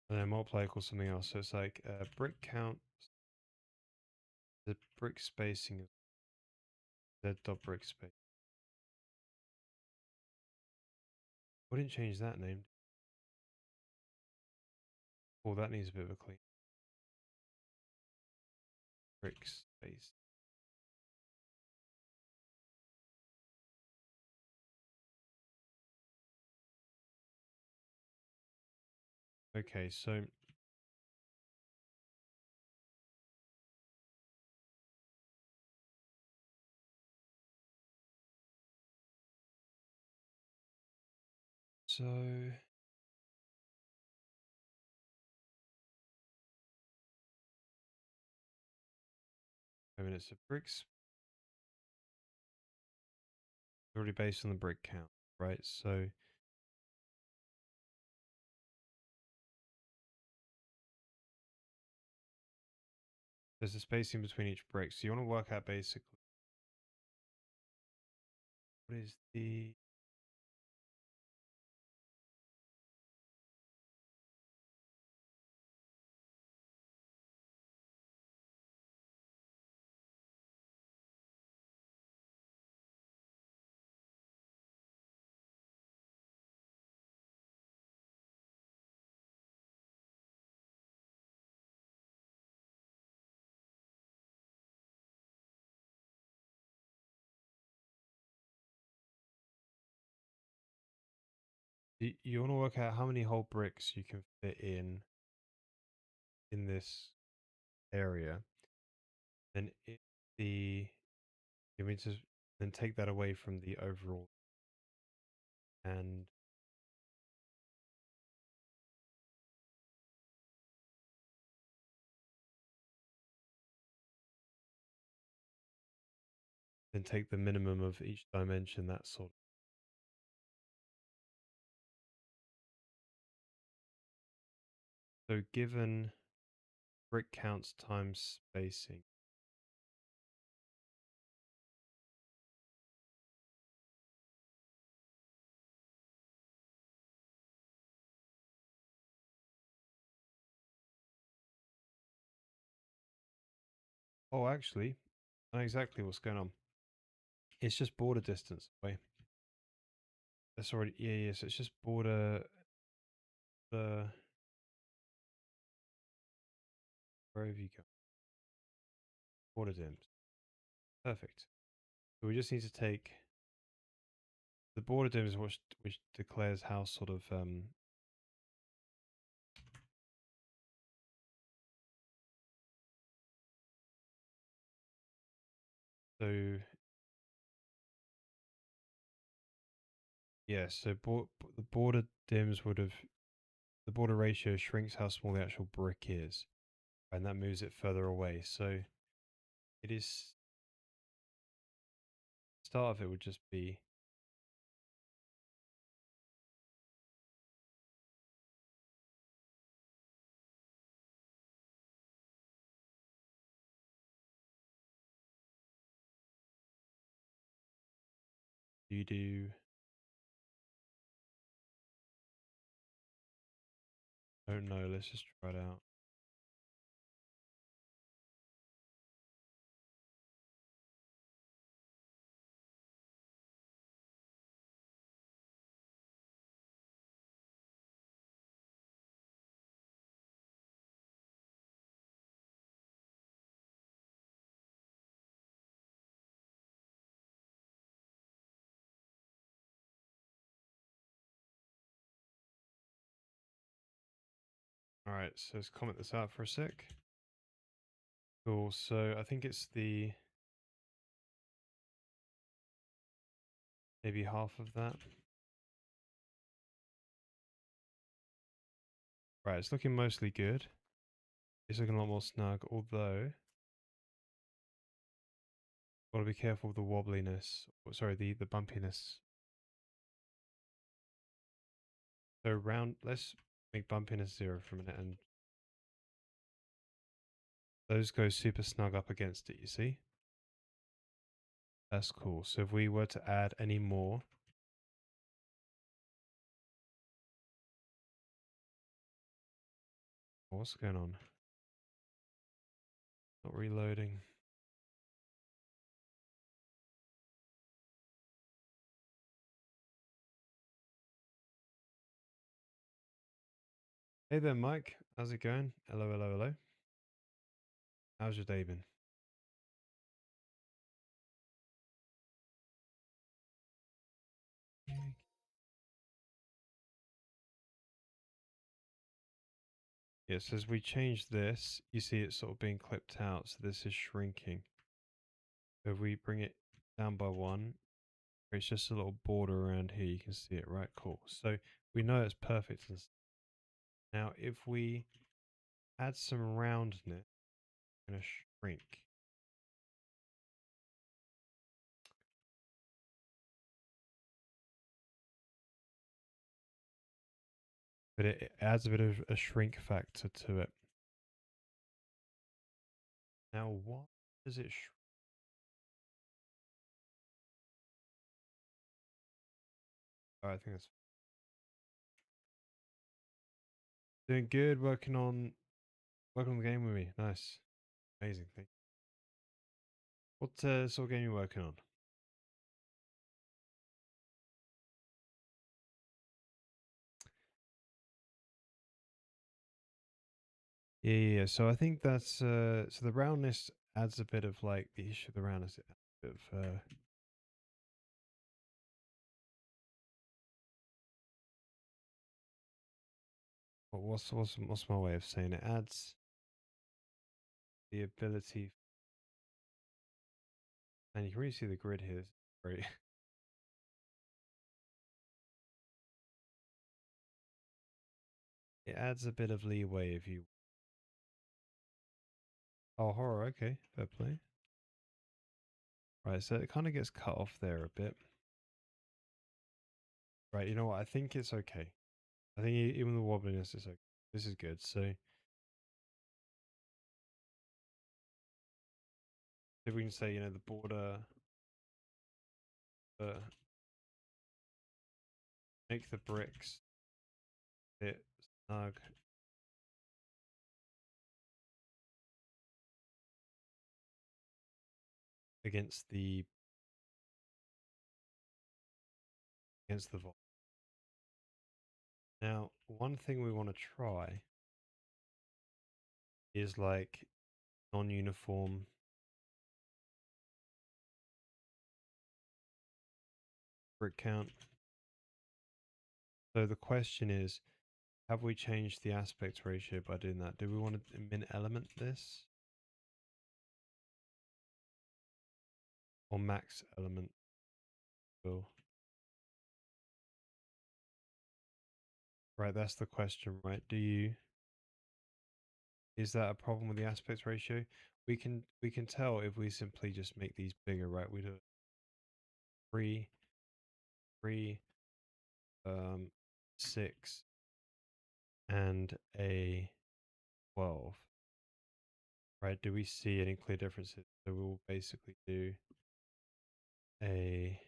and then multiply equals something else. So it's like brick count, the brick spacing is z dot brick space. We didn't change that name. Oh, that needs a bit of a clean. Brick space. Okay, so I mean it's a bricks already based on the brick count, right? So there's a spacing between each brick. So you want to work out basically what is the You want to work out how many whole bricks you can fit in this area. Then if you mean to then take that away from the overall and then take the minimum of each dimension, that sort. So given brick counts times spacing, oh, actually, I know exactly what's going on. It's just border distance away. That's already, yeah, so it's just border, the, where have you go? Border dims. Perfect. So we just need to take, the border dims which declares how sort of, so, yeah, so the border dims would have, the border ratio shrinks how small the actual brick is, and that moves it further away. So it is, start of it would just be, you do, don't know, let's just try it out. All right, so let's comment this out for a sec. Cool, so I think it's the, maybe half of that. Right, it's looking mostly good. It's looking a lot more snug, although got to be careful of the wobbliness. Sorry, the bumpiness. So round, let's make bumpiness 0 for a minute, and those go super snug up against it, you see? That's cool. So if we were to add any more, what's going on? Not reloading. Hey there, Mike. How's it going? Hello, hello, hello. How's your day been? Yeah, so as we change this, you see it's sort of being clipped out, so this is shrinking. So if we bring it down by 1, it's just a little border around here, you can see it, right? Cool. So we know it's perfect. Now, if we add some roundness, it's going to shrink. But it adds a bit of a shrink factor to it. Now, what does it shrink? Oh, I think that's doing good. Working on the game with me. Nice, amazing thing. What sort of game are you working on? Yeah, yeah, yeah. So I think that's so the roundness adds a bit of like the issue of the roundness. It adds a bit of What's my way of saying it? Adds the ability, and you can really see the grid here. It's great. It adds a bit of leeway if you. Oh, horror. Okay, fair play. Right, so it kind of gets cut off there a bit. Right, you know what? I think it's okay. I think even the wobbliness is okay. This is good. So if we can say, the border, uh, make the bricks fit snug against the vault. Now, one thing we want to try is like non-uniform brick count. So the question is, have we changed the aspect ratio by doing that? Do we want to min element this or max element? Will? Right, that's the question, right? Is that a problem with the aspect ratio? We can tell if we simply just make these bigger, right? We do 3, 3, 6, and a 12. Right? Do we see any clear differences? So we'll basically do a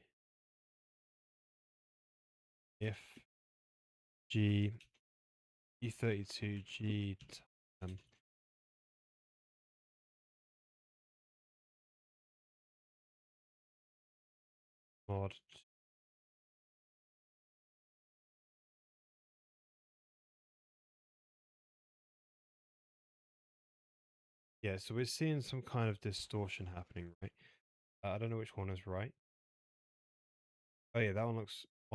if G E32 G mod. Yeah, so we're seeing some kind of distortion happening, right? I don't know which one is right. Oh yeah, that one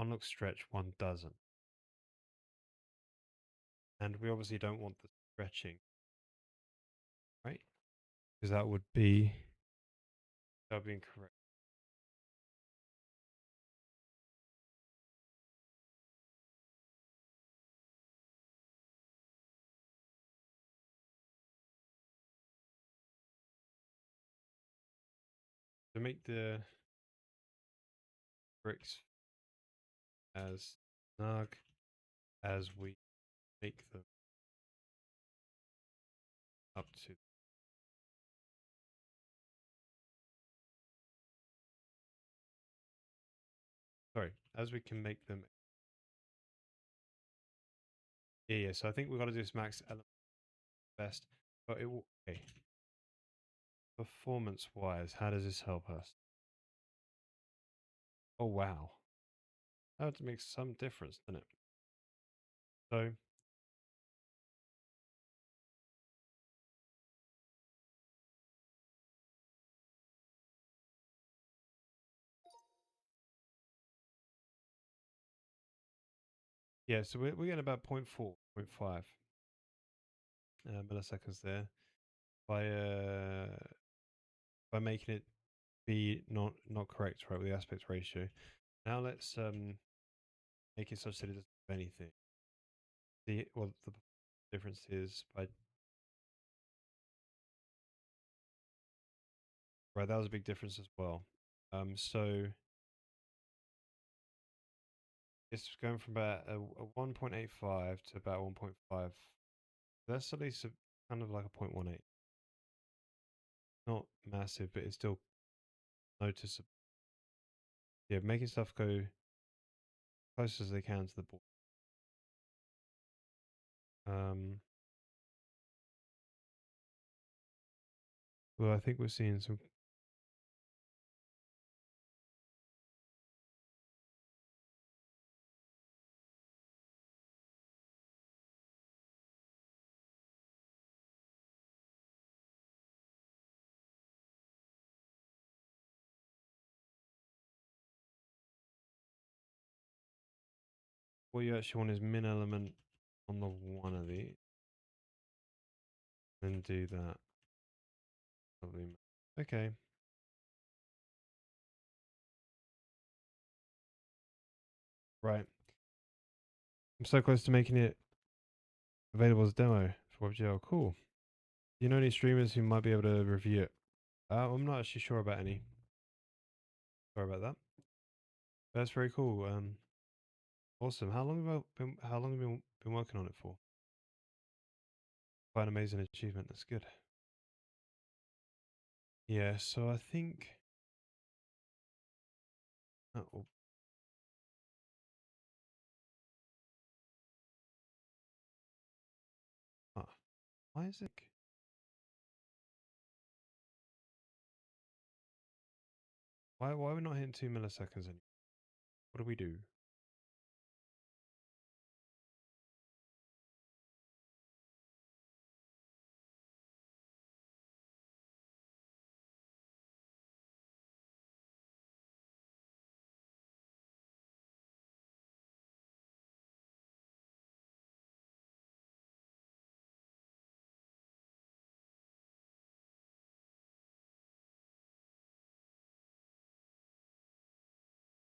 looks stretched, one doesn't. And we obviously don't want the stretching, right? Because that would be incorrect. To make the bricks as snug as we make them up to. Sorry, as we can make them. Yeah. So I think we've got to do this max element best, but it will. Okay. Performance wise, how does this help us? Oh wow, that makes some difference, doesn't it? So yeah, so we're getting about 0.4, 0.5 milliseconds there by making it be not correct, right, with the aspect ratio. Now let's make it such that it doesn't do anything. The difference is by right, that was a big difference as well. So it's going from about a 1.85 to about 1.5. That's at least kind of like a 0.18. Not massive, but it's still noticeable. Yeah, making stuff go close as they can to the board. Well, I think we're seeing some. What you actually want is min element on the one of these, then do that. Lovely. Okay. Right. I'm so close to making it available as a demo for WebGL. Cool. Do you know any streamers who might be able to review it? I'm not actually sure about any. Sorry about that. That's very cool. Awesome. How long have you been working on it for? Quite an amazing achievement. That's good. Yeah. So I think. Oh, ah, why is it? Why are we not hitting 2 milliseconds anymore? What do we do?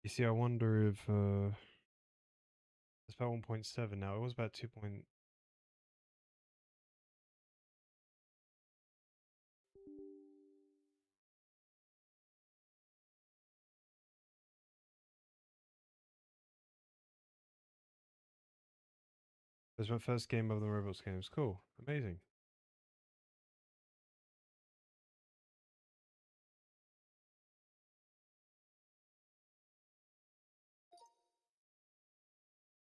You see, I wonder if it's about 1.7 now. It was about 2. It was my first game of the Robots games. Cool. Amazing.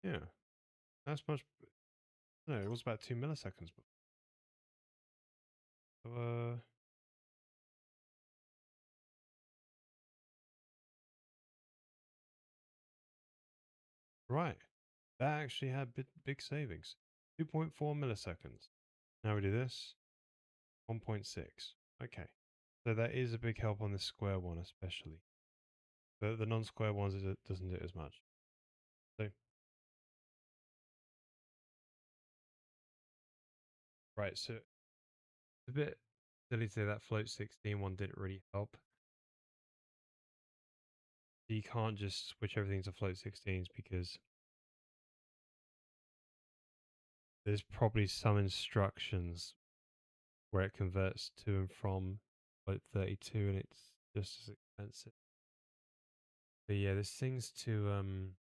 Yeah. That's much. No, it was about 2 milliseconds. So, right. That actually had big savings. 2.4 milliseconds. Now we do this. 1.6. Okay. So that is a big help on the square one, especially. But the non-square ones, it doesn't do it as much. So, right. So, it's a bit silly to say that float 16 one didn't really help. You can't just switch everything to float 16s because there's probably some instructions where it converts to and from float 32 and it's just as expensive. But yeah, there's things to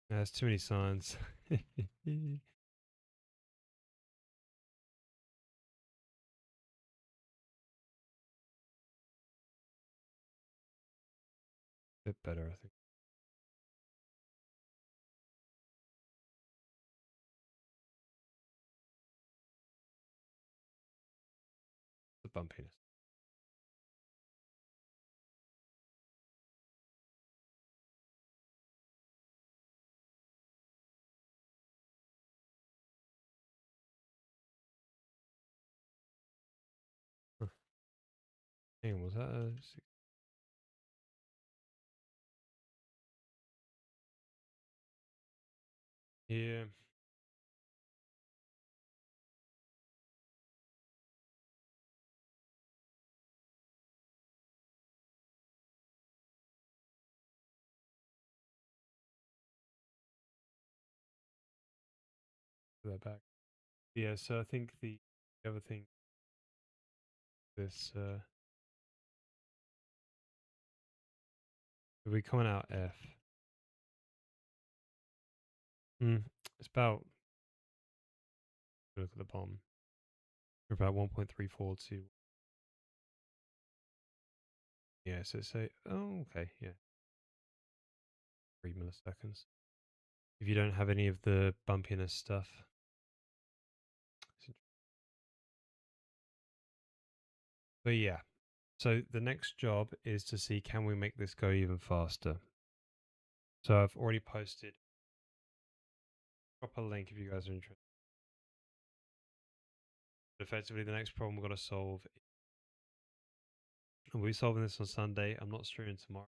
there's too many signs. Bit better, I think. The bumpiness. Huh. Hang on, was that a yeah, put that back. Yeah, so I think the other thing this if we coming out F. It's about look at the bottom. We're about 1.342. Yeah, so say oh okay, yeah. 3 milliseconds. if you don't have any of the bumpiness stuff. But yeah, so the next job is to see, can we make this go even faster? So I've already posted a proper link if you guys are interested. But effectively, the next problem we're going to solve, and we'll be solving this on Sunday. I'm not streaming tomorrow,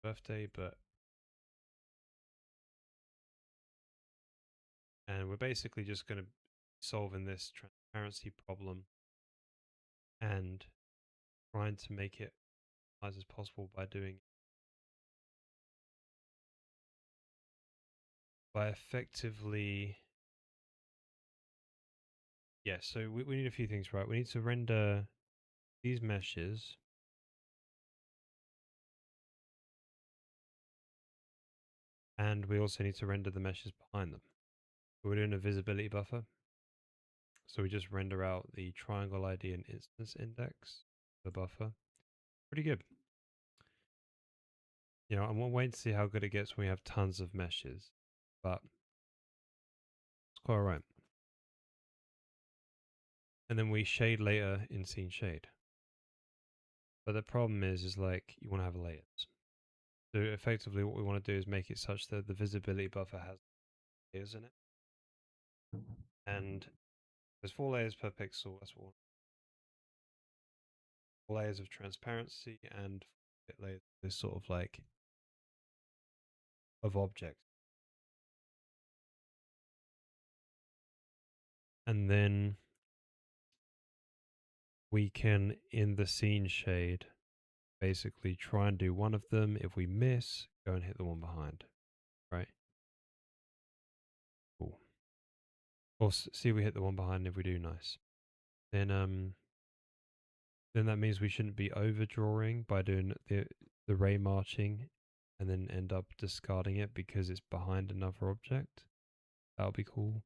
birthday, but and we're basically just going to be solving this transparency problem and trying to make it as possible by effectively, yeah. So we need a few things, right? We need to render these meshes, and we also need to render the meshes behind them. We're doing a visibility buffer, so we just render out the triangle ID and instance index, the buffer. Pretty good. I'm waiting to see how good it gets when we have tons of meshes, but it's quite alright. And then we shade later in scene shade. But the problem is like you want to have layers. So effectively what we want to do is make it such that the visibility buffer has layers in it. And there's 4 layers per pixel. That's what we want. 4 layers of transparency and 4 layers of this sort of like of object. And then we can, in the scene shade, basically try and do one of them. If we miss, go and hit the one behind, right? Cool. Or see if we hit the one behind. If we do, nice. Then that means we shouldn't be overdrawing by doing the ray marching and then end up discarding it because it's behind another object. That'll be cool.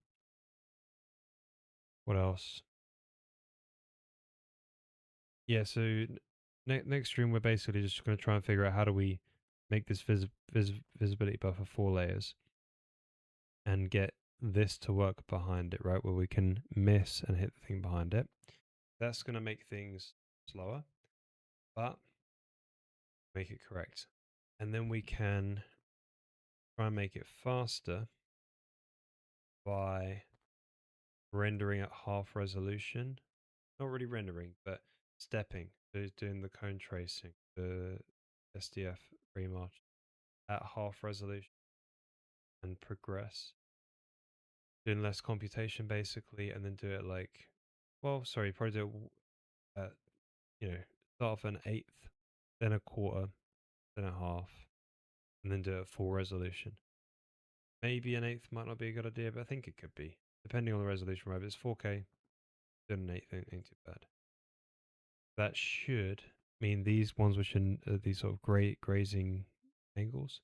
What else? Yeah, so next stream we're basically just going to try and figure out how do we make this visibility buffer 4 layers and get this to work behind it, right? Where we can miss and hit the thing behind it. That's going to make things slower, but make it correct. And then we can try and make it faster by rendering at half resolution. Not really rendering, but stepping. So doing the cone tracing, the SDF remarch at half resolution and progress. Doing less computation basically, and then do it like, well, sorry, probably do it at, start off an eighth, then a quarter, then a half, and then do it at full resolution. Maybe an eighth might not be a good idea, but I think it could be, depending on the resolution. Right, if it's 4K, doing an eighth ain't too bad. That should mean these ones which are these sort of grazing angles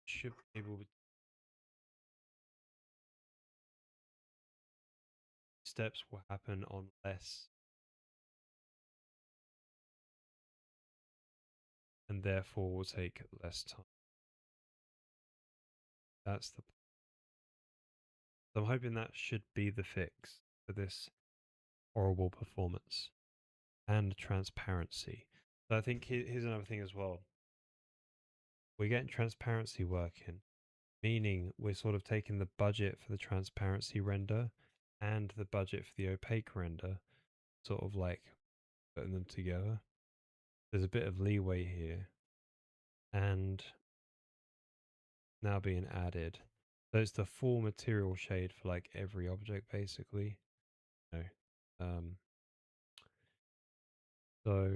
should be able to, steps will happen on less and therefore will take less time. That's the, so I'm hoping that should be the fix for this horrible performance and transparency. So I think here's another thing as well. We're getting transparency working, meaning we're sort of taking the budget for the transparency render and the budget for the opaque render, sort of like putting them together. There's a bit of leeway here and now being added. So it's the full material shade for like every object basically. No. Um so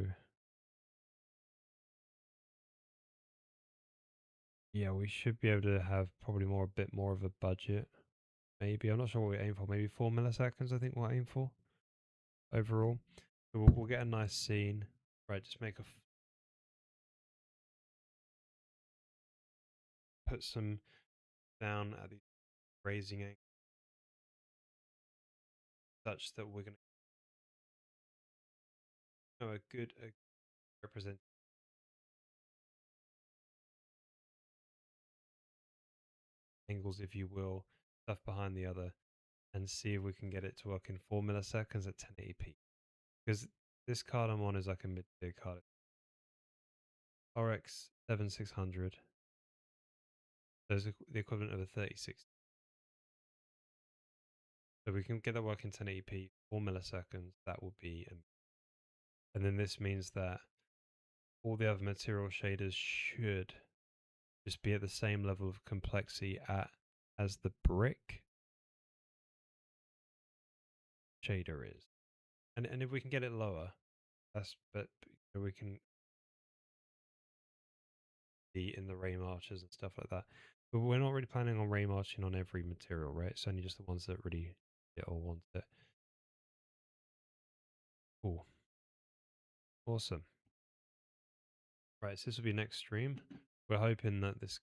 yeah, we should be able to have probably a bit more of a budget. Maybe, I'm not sure what we aim for. Maybe 4 milliseconds I think we'll aim for overall. So we'll get a nice scene. Right, just put some down at the raising angle such that we're going to know a good represent angles, if you will, stuff behind the other, and see if we can get it to work in 4 milliseconds at 1080p. Because this card I'm on is like a mid-tier card. RX 7600. There's the equivalent of a 3060. So we can get that working 1080p, 4 milliseconds. That will be, and then this means that all the other material shaders should just be at the same level of complexity as the brick shader is. And if we can get it lower, but we can be in the ray marches and stuff like that. But we're not really planning on ray marching on every material, right? It's only just the ones that really get or want it. Cool. Awesome. Right, so this will be next stream. We're hoping that this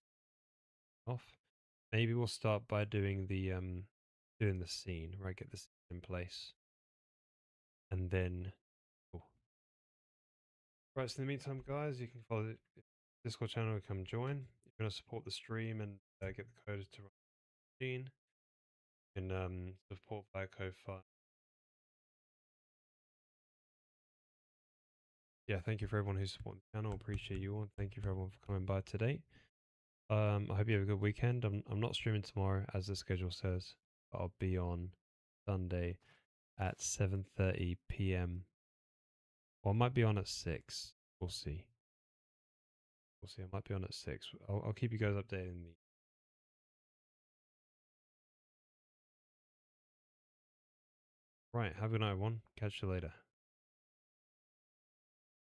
off. Maybe we'll start by doing the scene, right? Get the scene in place. And then cool. Right, so in the meantime, guys, you can follow the Discord channel and come join. If you want to support the stream and get the code to run the machine, you can support via Ko-Fi. Yeah, thank you for everyone who's supporting the channel. Appreciate you all. And thank you for everyone for coming by today. I hope you have a good weekend. I'm not streaming tomorrow as the schedule says, but I'll be on Sunday at 7:30 p.m. Or I might be on at 6. We'll see. We'll see. I might be on at 6. I'll keep you guys updated in the right. Have a good night, everyone. Catch you later.